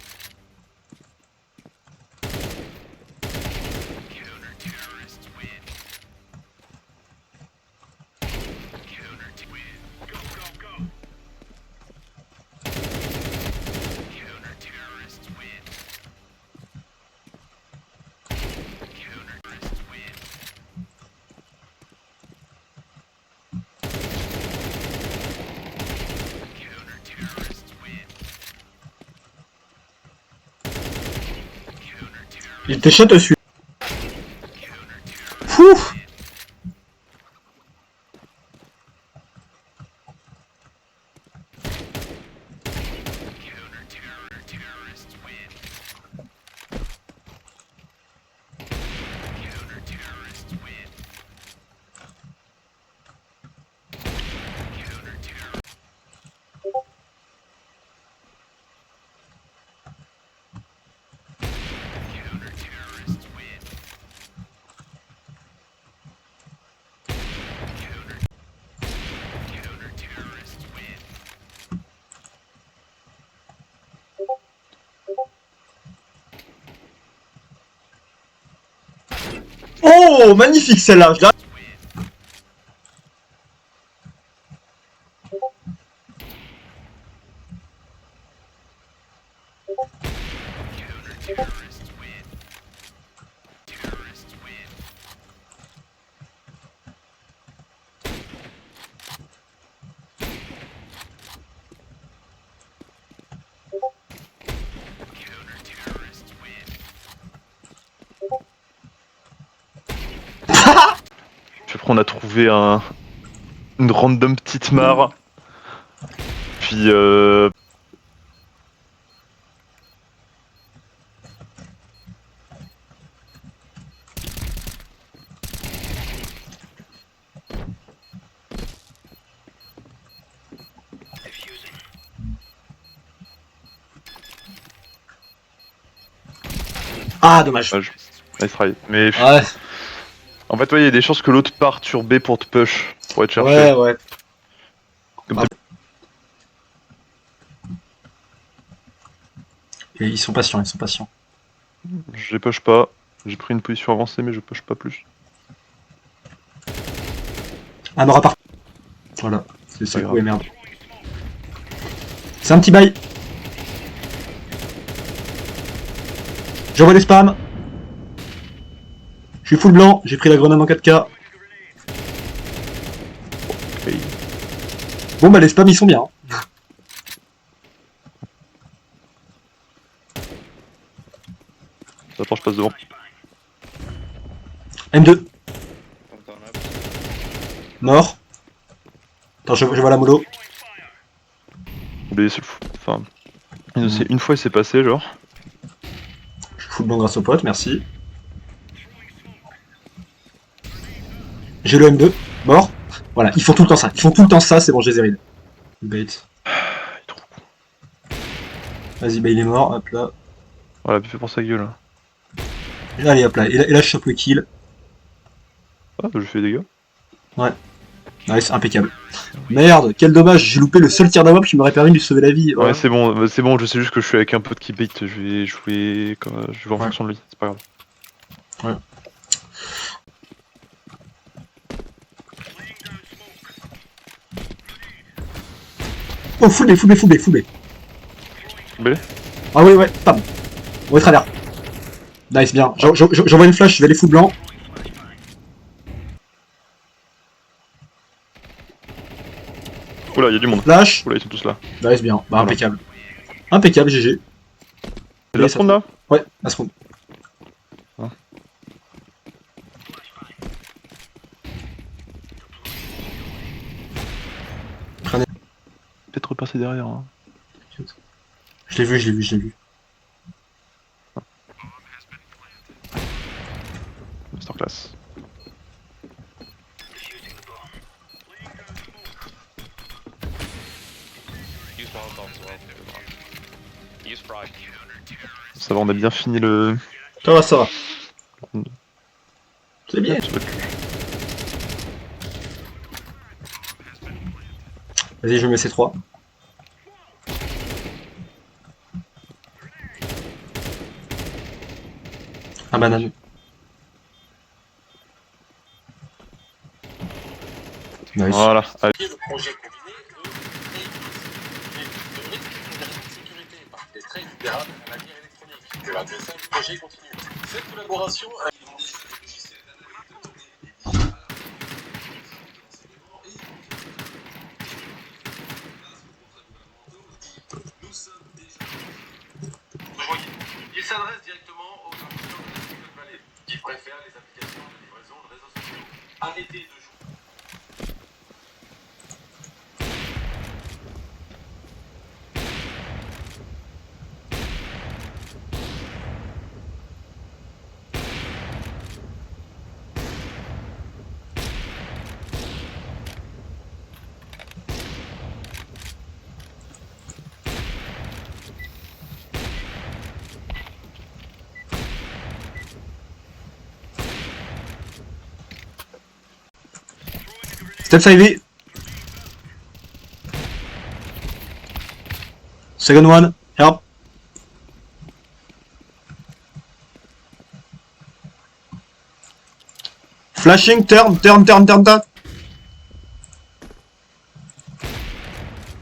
Il était chaud dessus. Pouf. Oh, magnifique celle-là. Je la... On a trouvé une random petite mare. Puis Ah, dommage. Dommage. Nice try. Mais Ouais, en fait, ouais, il y a des chances que l'autre parte sur B pour te push, pour être cherché. ouais, ouais. Comme Ah. Et ils sont patients, ils sont patients. Je push pas. J'ai pris une position avancée, mais je push pas plus. Ah, n'aura pas. Voilà, c'est Pas le coup grave. et merde. C'est un petit bail. J'envoie des spams. Je suis full blanc, j'ai pris la grenade en 4K. Ok. Bon bah les spams ils sont bien. Attends, je passe devant. M2. Mort. Attends, je vois la mollo. B, c'est le fou. Enfin, une fois, il s'est passé, genre. Je suis full blanc grâce au pote, merci. J'ai le M2. Mort. Voilà, ils font tout le temps ça. Ils font tout le temps ça, c'est bon, je les ai read. Bait. Vas-y, bah il est mort, hop là. Voilà, fait pour sa gueule. Hein. Allez, hop là. Et là je chope le kill. Ah, je fais des dégâts. Ouais. Nice, impeccable. Merde, quel dommage, j'ai loupé le seul tir d'un mob qui m'aurait permis de lui sauver la vie. Ouais, c'est bon, je sais juste que je suis avec un pote qui bait, je vais jouer comme je vais en fonction de lui, c'est pas grave. Ouais. Oh, full B, full B, full B, full B. B. Ah oui, ouais, pam. On est travers. Nice, bien. J'envoie une flash, je vais aller full blanc. Oula, y'a du monde. Flash. Oula, ils sont tous là. Nice, bien. Bah, impeccable. Impeccable, GG. C'est la spawn là? Ouais, la spawn. Ah. Peut-être repasser derrière. Hein. Je l'ai vu, je l'ai vu, je l'ai vu. Masterclass. Ça va, on a bien fini le... Ça va, ça va. C'est bien. Vas-y, je mets C3. Un banane. Nice. Voilà. Allez. Le projet combiné, de sécurité par des traits libérables en matière électronique. Que l'adversaire du projet continue. Cette collaboration a il s'adresse directement aux ingénieurs de la Silicon Valley qui préfèrent les applications de livraison de réseaux sociaux. Arrêtez de jouer. Step side. Second one, help. Flashing, turn.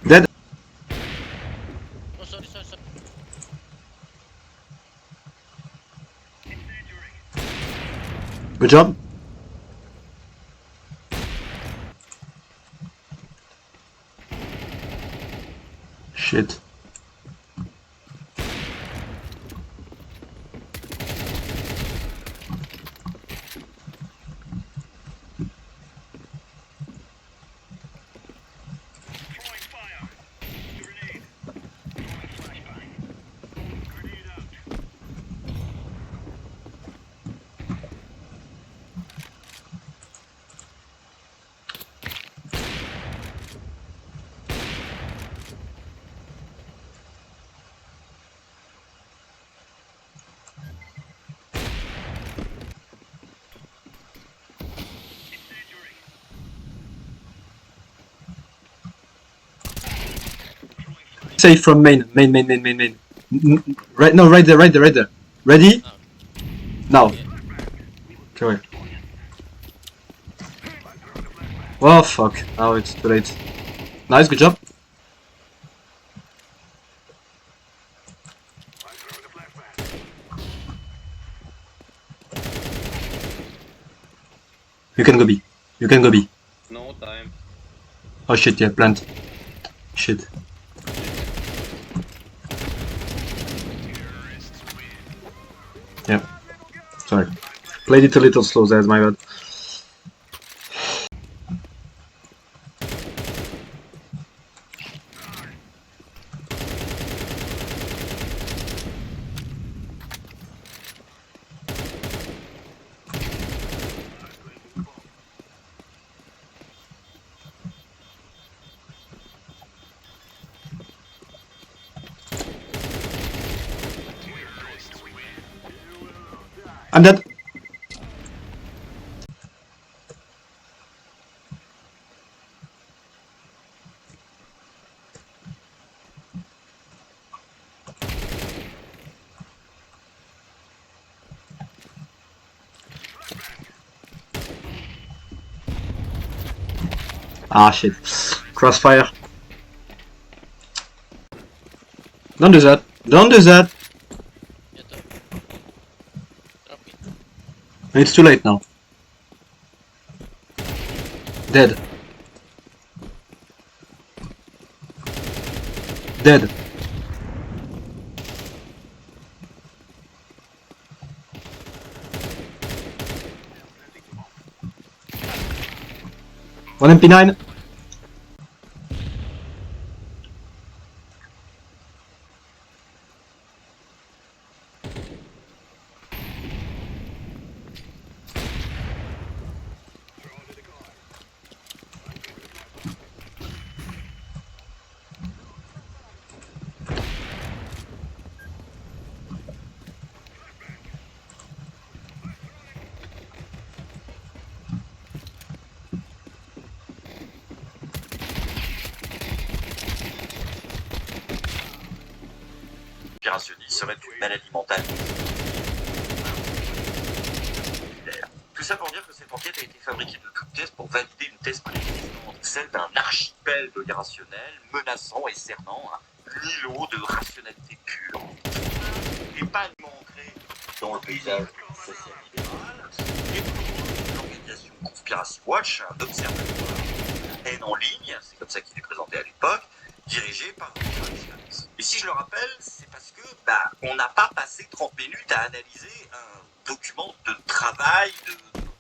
Dead. Oh, sorry. Good job. Shit. safe from main. Main. Right, no, right there. Ready? Now. Correct. Oh fuck, now it's too late. Nice, good job. You can go B. No time. Oh shit, yeah, plant. Shit. Yeah. Sorry. Played it a little slow, that's my bad. I'm dead. Ah shit. Crossfire. Don't do that. Don't do that. It's too late now. Dead. Dead. One MP9. Serait une maladie mentale. Tout ça pour dire que cette enquête a été fabriquée de toutes pièces pour valider une thèse préexistante, celle d'un archipel de l'irrationnel menaçant et cernant un îlot de rationalité pure, épanouement ancré dans le paysage social libéral, et pour l'organisation Conspiracy Watch, un observatoire de la haine en ligne, c'est comme ça qu'il est présenté à l'époque, dirigé par un traditionnaliste. Et si je le rappelle, c'est parce que on n'a pas passé 30 minutes à analyser un document de travail, de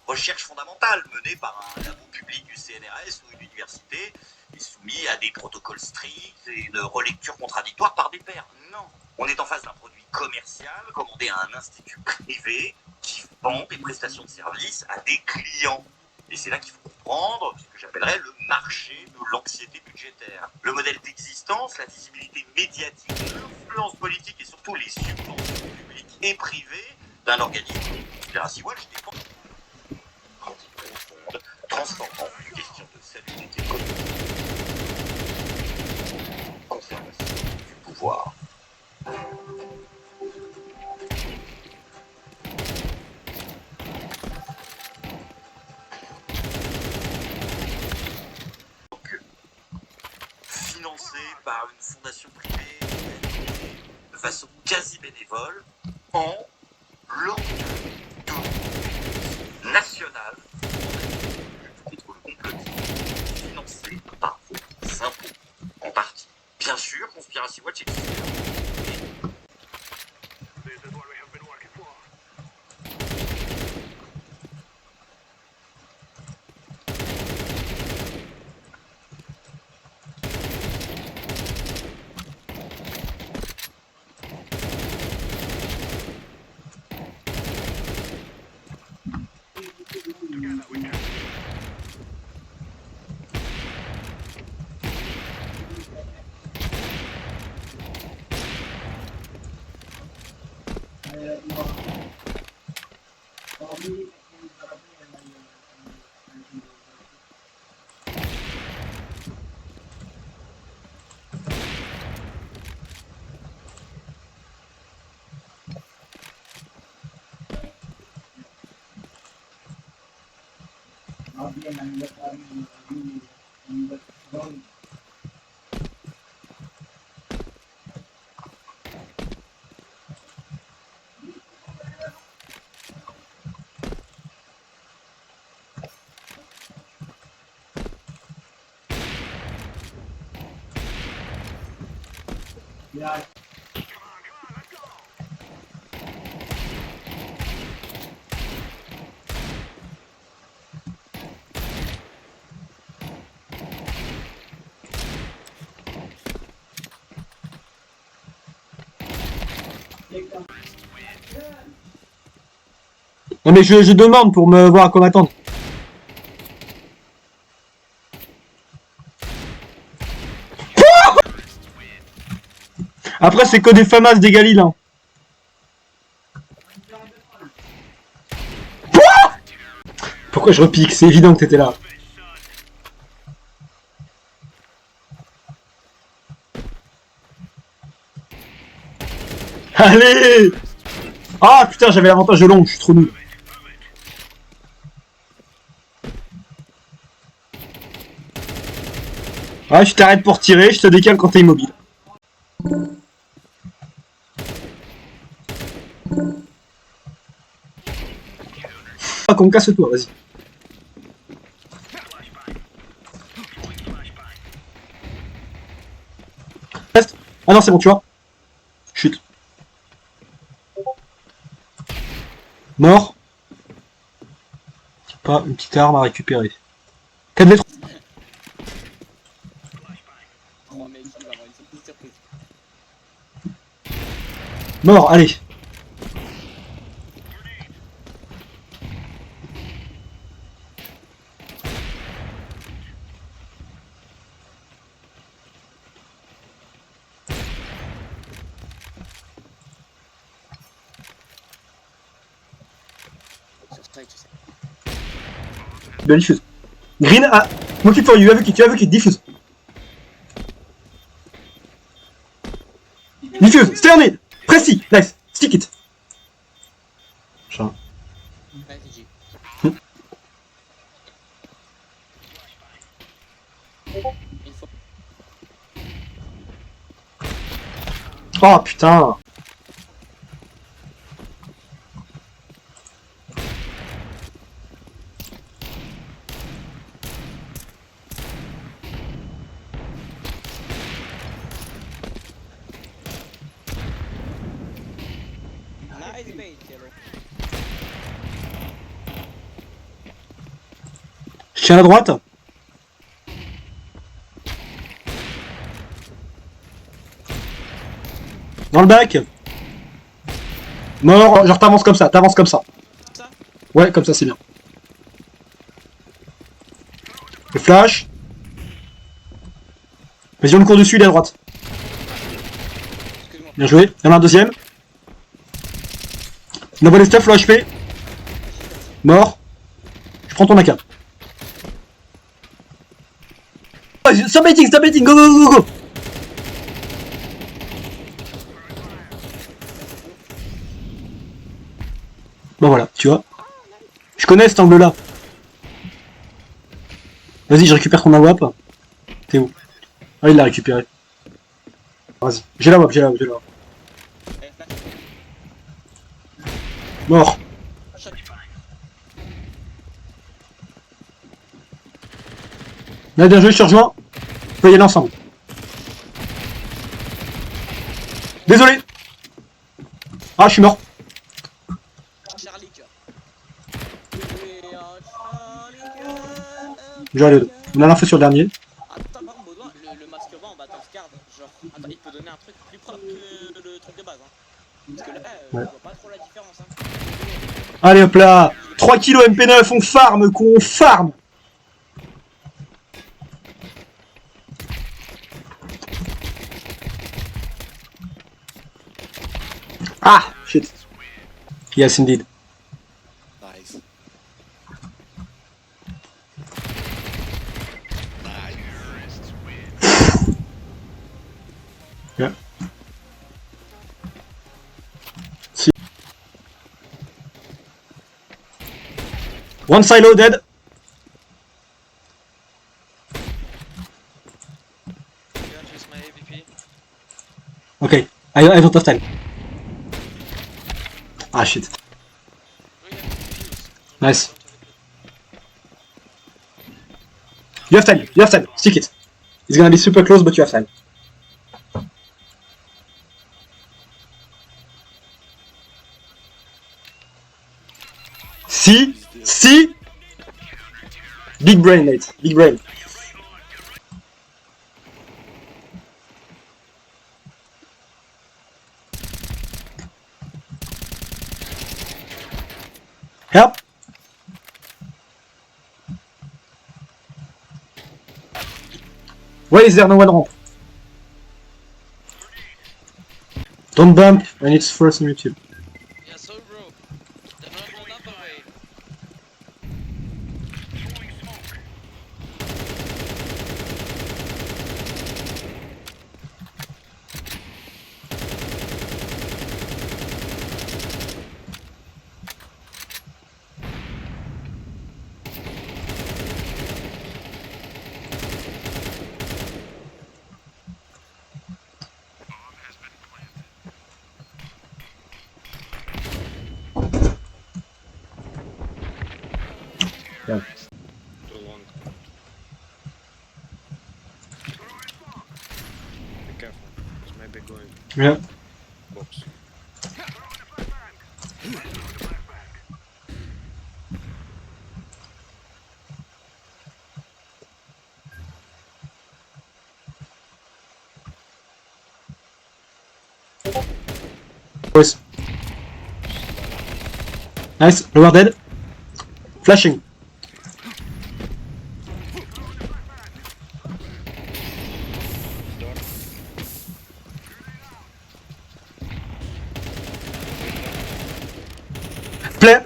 recherche fondamentale mené par un labo public du CNRS ou une université et soumis à des protocoles stricts et une relecture contradictoire par des pairs. Non, on est en face d'un produit commercial commandé à un institut privé qui vend des prestations de services à des clients. Et c'est là qu'il faut comprendre ce que j'appellerais le marché de l'anxiété budgétaire. Le modèle d'existence, la visibilité médiatique, l'influence politique et surtout les subventions publiques et privées d'un organisme Conspiracy Watch dépendent profonde, transformant une question de salubrité commune. Conservation du pouvoir. Financé par une fondation privée de façon quasi bénévole en l'organe national contre le complotisme financé par vos impôts en partie. Bien sûr, Conspiracy Watch existe. Non mais je demande pour me voir à quoi m'attendre. Après c'est que des famas des Galil hein. Pourquoi je repique? C'est évident que t'étais là. Allez! Ah putain, j'avais l'avantage de long, je suis trop nul. Ah, je t'arrête pour tirer, je te décale quand t'es immobile. Ah, qu'on me casse toi, vas-y. Reste. Ah non, c'est bon, tu vois. Chute. Mort. Pas une petite arme à récupérer. 4v3. Oh mec, il va avoir une petite surprise. Mort, allez. Sur strike, tu sais. Bien diffuse. Green, ah, m'occupe for you, tu as vu qu'il diffuse. Diffuse, stay on it. Précis, nice, stick it. Chat. Vas-y, J. Il faut. Oh putain. Nice bait, yellow. Je tiens à droite. Dans le bac. Mort, genre t'avances comme ça, Ça. Ouais, comme ça c'est bien. Le flash. Vas-y, on me court dessus, il est à droite. Excuse-moi. Bien joué. Il y en a un deuxième. On envoie les stuff, le HP. Mort. Je prends ton AK. Stop baiting, go, go, go, go. Bon voilà, tu vois. Je connais cet angle-là. Vas-y, je récupère ton AWAP. T'es où? Ah, il l'a récupéré. Vas-y, j'ai la WAP. Eh, flash. Mort. Shot. Là, bien joué, je te rejoins. On peut y aller ensemble. Désolé. Ah, je suis mort. Charlie cœur. J'ai les deux. On a l'info sur le dernier. Attends, par contre, Baudouin, le masque bas en battant card, genre, attends, il peut donner un truc plus propre que le truc de base, hein. Parce que là, Ouais. je vois pas trop la différence, hein. Allez hop là. 3 kilos MP9, on farm, on farm. Ah, shit. Yes, indeed. Nice. Yeah. One silo dead. I don't have time. Ah shit. Nice. You have time, stick it. It's gonna be super close, but you have time. See? Big brain, mate, big brain. Help! Why is there no one ramp? Don't bump when it's first on YouTube. Yeah, so bro. Then run another way. Yeah. Too long. Be careful. It's maybe going Yeah. box. Boys. Nice, lower dead. Flashing.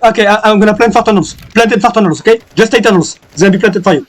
Okay, I'm gonna plant for tunnels. Planted for tunnels, okay? Just take tunnels. They'll be planted for you.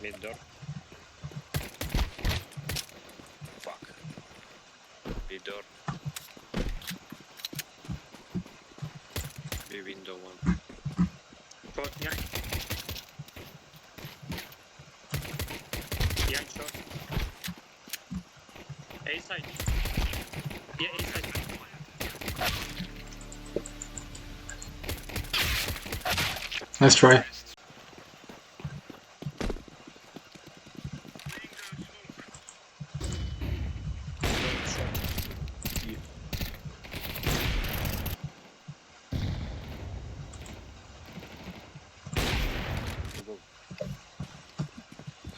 Mid door. Fuck. Mid door. B window one. Short, yeah. Yeah, short. A side. Yeah, A side. Nice try.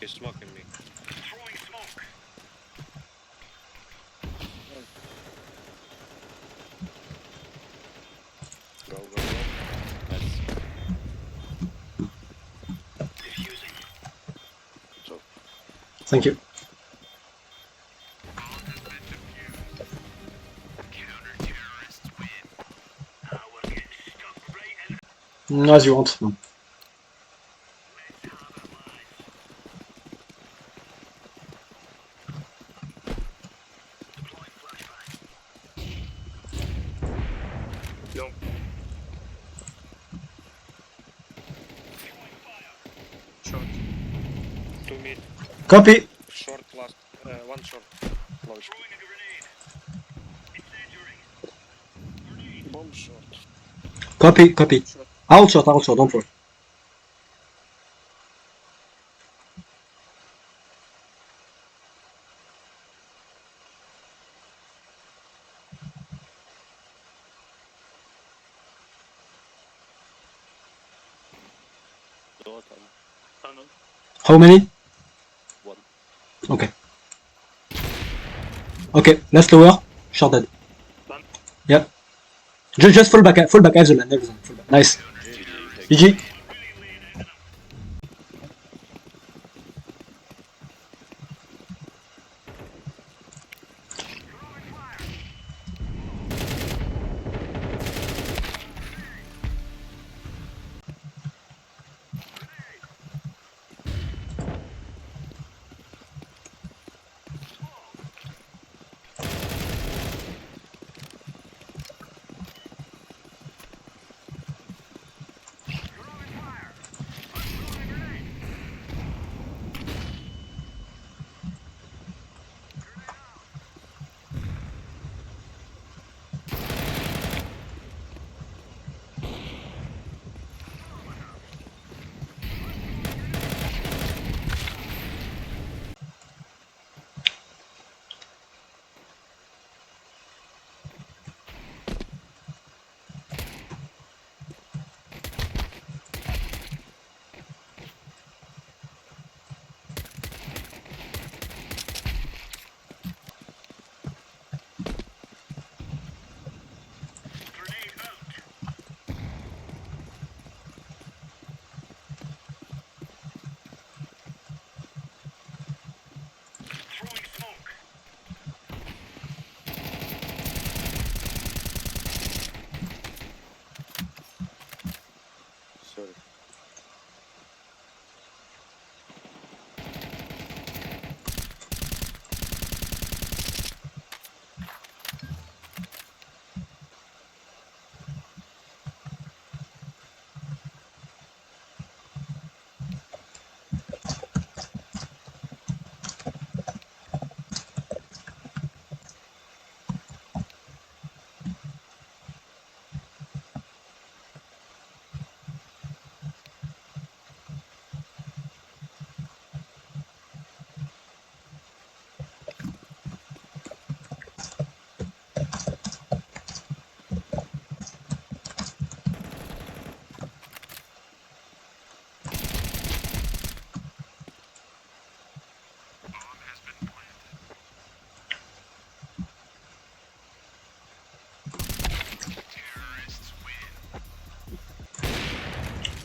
He's smoking me. Go, go, go. Nice. So, Thank you. As you want. long. Short. 2 mid. Copy. Short last. One short. Close. Bomb short. Copy. I'll shot, don't worry. Tunnel. How many? 1. Okay. Okay, let's lower. Short dead. One. Yep. Just fall back, I have the land, fall back. Nice. GG. Sorry.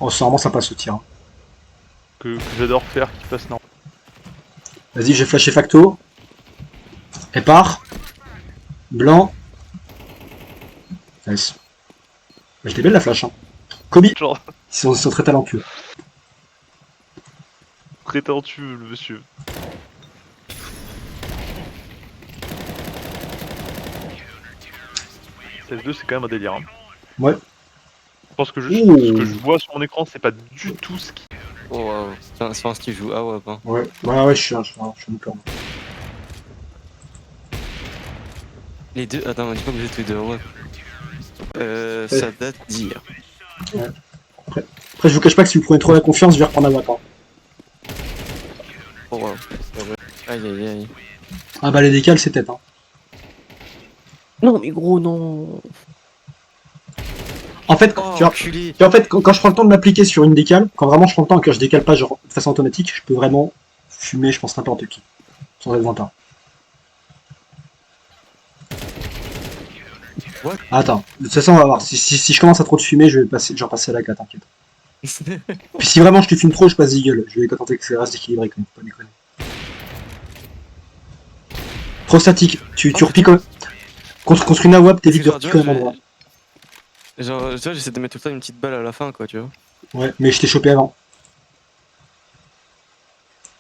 Oh, c'est vraiment sympa ce tir. Que j'adore faire, qui passe non. Vas-y, j'ai flashé facto. Elle part. Blanc. Nice. Bah, je l'ai belle la flash. Hein. Kobe. Genre, Ils sont très talentueux. très talentueux le monsieur. CS2 c'est quand même un délire. Hein. Ouais. Je pense que ce que je vois sur mon écran c'est pas du tout ce qui... Oh waouh, je pense qu'il joue AWP. Hein. Ouais, ouais, je suis un peur. Les deux, attends, on dit pas que vous êtes tous les deux AWP. Ça date d'hier. Ouais. Après, je vous cache pas que si vous prenez trop la confiance, je vais reprendre la WAP. Hein. Oh waouh. Aïe aïe aïe. Ah bah les décales c'est tête. Hein. Non mais gros non. En fait, Oh, tu vois, en fait quand je prends le temps de m'appliquer sur une décale, quand vraiment je prends le temps et que je décale pas genre de façon automatique, je peux vraiment fumer, je pense, n'importe qui. Sans être vantard. What? Attends, de toute façon on va voir. Si je commence à trop te fumer, je vais repasser à la 4, t'inquiète. Puis si vraiment je te fume trop, je passe Deagle. Je vais tenter que ça reste équilibré quand même, faut pas déconner. Prostatique, tu repiques contre une AWAP, t'évites de repiquer au même endroit. Genre, tu vois, j'essaie de mettre tout le temps une petite balle à la fin, quoi, tu vois. Ouais, mais je t'ai chopé avant.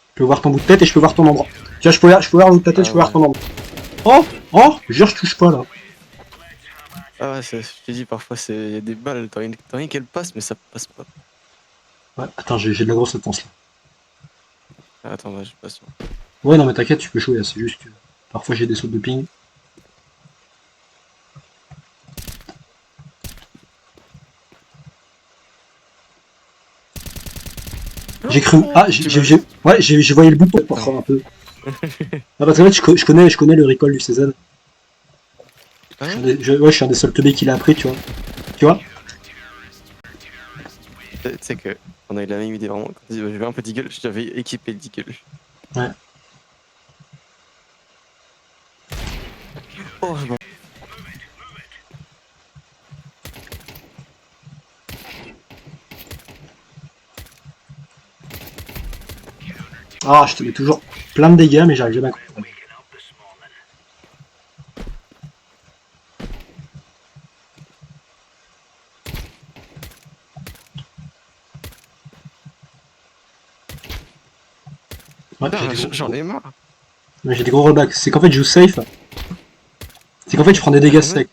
Je peux voir ton bout de tête et je peux voir ton ombre. Tu vois, je peux voir le bout de ta tête, je peux voir ton ombre. Oh, jure, je touche pas là. Ah ouais, je t'ai dit, parfois, y a des balles, t'as rien qu'elles passent, mais ça passe pas. Ouais, attends, j'ai de la grosse latence là. Ah, attends, ouais, je suis pas sûr. Ouais, non, mais t'inquiète, tu peux jouer là, c'est juste que parfois j'ai des sautes de ping. J'ai cru. Ah, j'ai voyé le bout de parfois un peu. Ah, parce qu'en fait, je connais le recall du CZ. Ah Je suis un des seuls teubés qui l'a appris, tu vois. Tu vois? Tu sais que on a eu la même idée vraiment. Quand j'avais un peu Deagle, j'avais équipé le Deagle. Ouais. Oh, bon. Ah, je te mets toujours plein de dégâts, mais j'arrive jamais à comprendre. Ouais, Putain, j'ai des gros- j'en ai marre. mais j'ai des gros rollbacks. C'est qu'en fait, je joue safe. C'est qu'en fait, je prends des dégâts secs.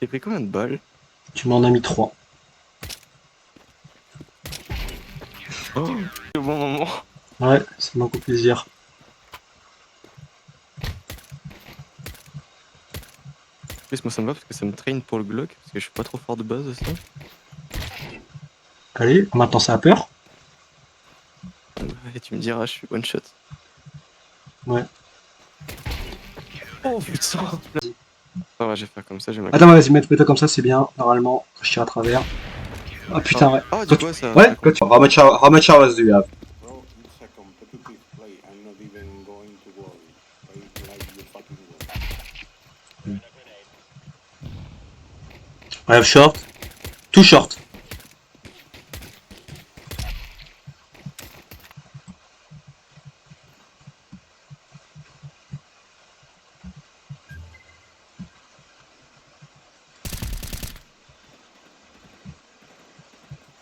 J'ai pris combien de balles? Tu m'en as mis 3. Oh, au bon moment. Ouais, ça m'a beaucoup plaisir. En plus, moi ça me va parce que ça me traîne pour le Glock, parce que je suis pas trop fort de base aussi. Allez, maintenant ça a peur. Et tu me diras, je suis one shot. Ouais. Oh putain! Ah ouais, je vais faire comme ça, j'ai ma. Attends, vas-y, mets-toi comme ça, c'est bien. Normalement, je tire à travers. Ah putain, ouais. Ah, Toi, du coup, ça. Ouais, toi, tu... How much hours do you have? Bro, it's a competitive play. I'm not even going to worry. Play like the fucking world. I have short. Too short.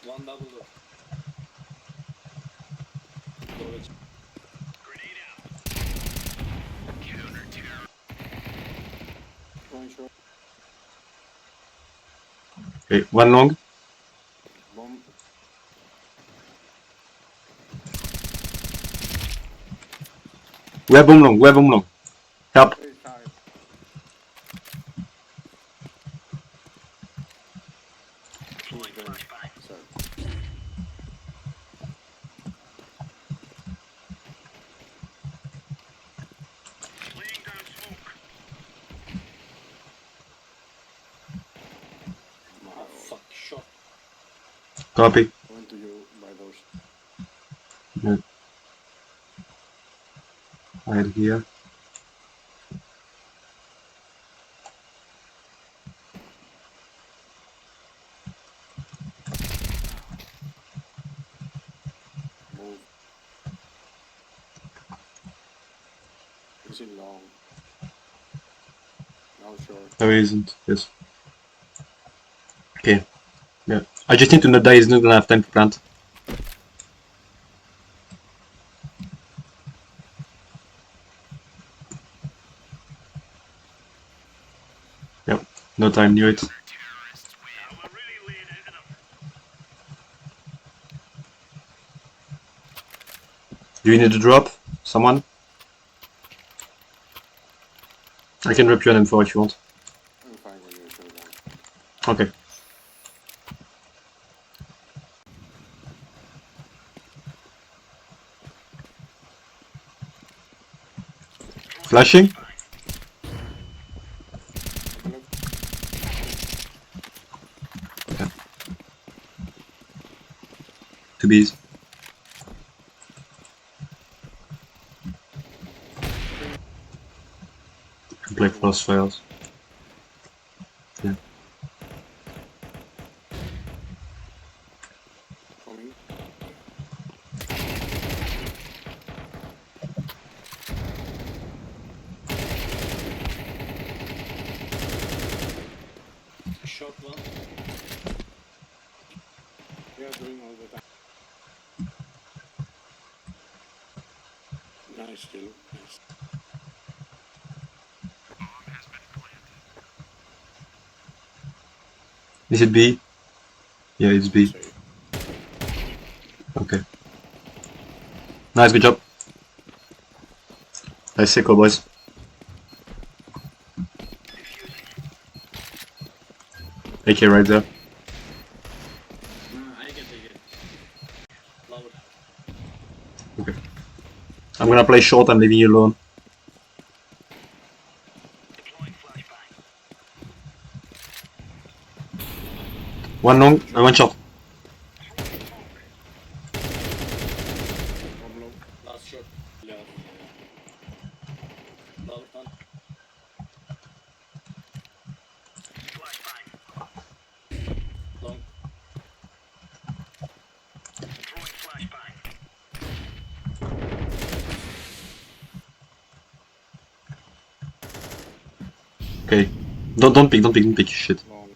One double door. Going short. Okay, one long. Bomb. We have bomb long, we have bomb long. Help. Very tired. He's going. Sorry. Oh fuck, shot. Copy. Going to you by those. Right here. Move. Is it long? Now short. No, he isn't. Yes. Okay. Yeah. I just need to not die. He's not gonna have time to plant. Yep. No time. Knew it. Do you need a drop? Someone? I can drop you an M4 if you want. I'm fine with your showdown. Okay. Flashing? Two Bs. Can play crossfires. Yeah. Coming. Shot one. We are doing all the time. Nice kill. Nice. Is it B? Yeah, it's B. Save. Okay. Nice, good job. Nice sickle, boys. AK right there. I can take it. Loud. Okay. I'm gonna play short, I'm leaving you alone. One long, and one short. Bomb low. Last shot. Yeah. Loud one. Long. Okay. Don't pick, shit. No.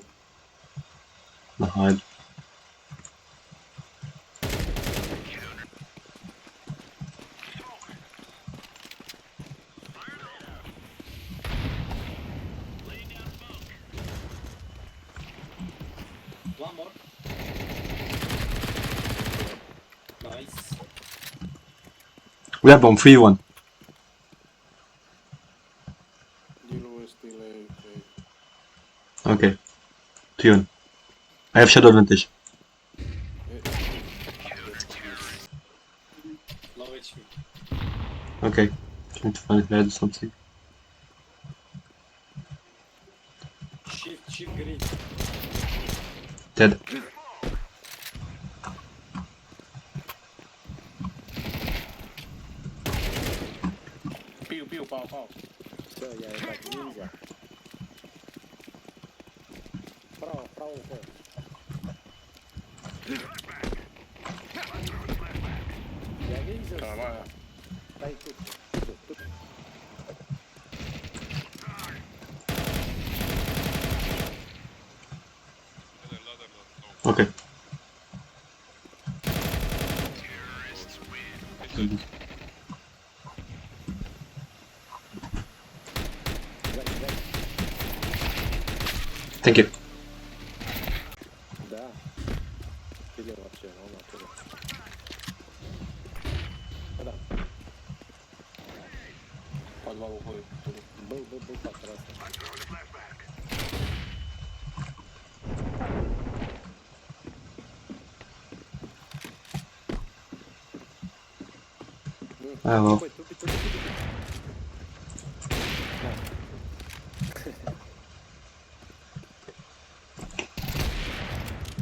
No, hide. One more. Nice. We have bomb, 3-1. Yellow is still a. Okay. 3-1. I have shadow advantage. Low HP. Okay. Trying to find head or something. Shift green. Dead. Piu, pau. Все, я ебать, ниндзя. Право, уход. Я ниндзя. Нормально. Дай тут. Okay. Thank you. Да. Киллер вообще, он оттуда. Да. Подвал уходит. Был так раз. Ah, well. Тупи.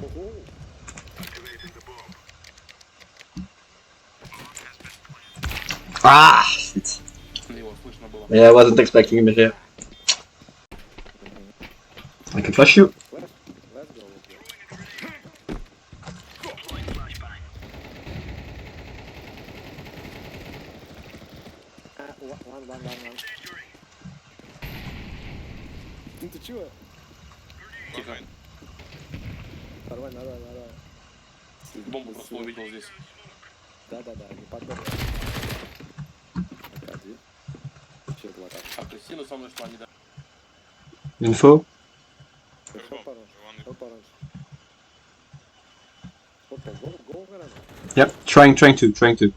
Ого. Ah, shit. Его слышно было. Yeah, I wasn't expecting him here. I can flash you. Let's go. One. Ты чего? Тихо. Нормально. Бомбу просто увидел здесь. Да, не подбор. Один. Еще два так. А Кристина со мной шла, не да? Info. Help orange. Опа, go гранат. Yep, trying to.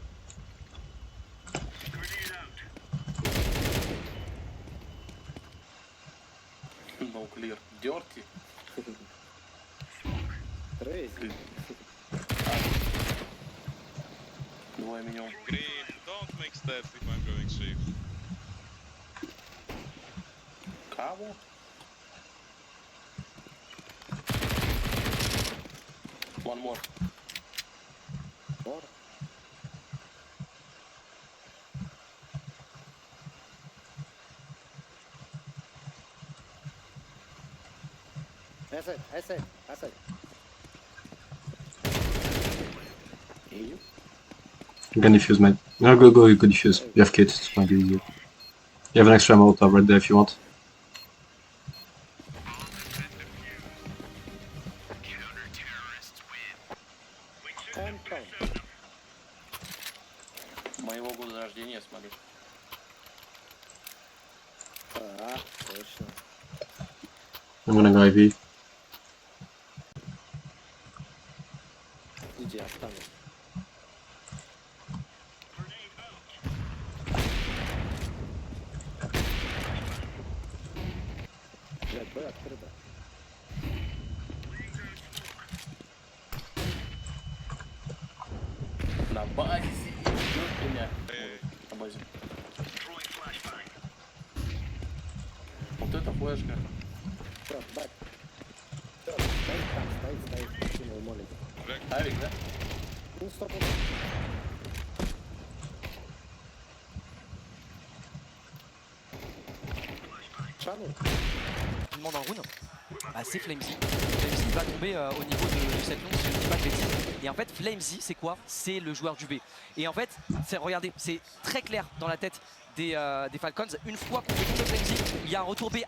No clear. Dirty. Трейзи. Двое минимум. Don't make stats if I'm going safe. Кого? One more. More. Asset. You? I'm gonna defuse, mate. No, go, you could defuse. You have kit, it's gonna be easier. You have an extra molotov right there if you want. Моего года рождения, смотри. Точно. I'm gonna go IV. Иди, останусь. Блядь, Б открыто. На базе идет меня. На базе. Вот это флешка. Всё, бэк. Стоит. Кинул молик. Авик, да? Ну, стоп. Чану. Je demande un rune, bah c'est Flamesy. Flamesy va tomber au niveau de cette longue, si je ne dis pas de bêtises. Et en fait, Flamesy, c'est quoi? C'est le joueur du B. Et en fait, regardez, c'est très clair dans la tête des Falcons. Une fois qu'on fait tomber Flamesy, il y a un retour B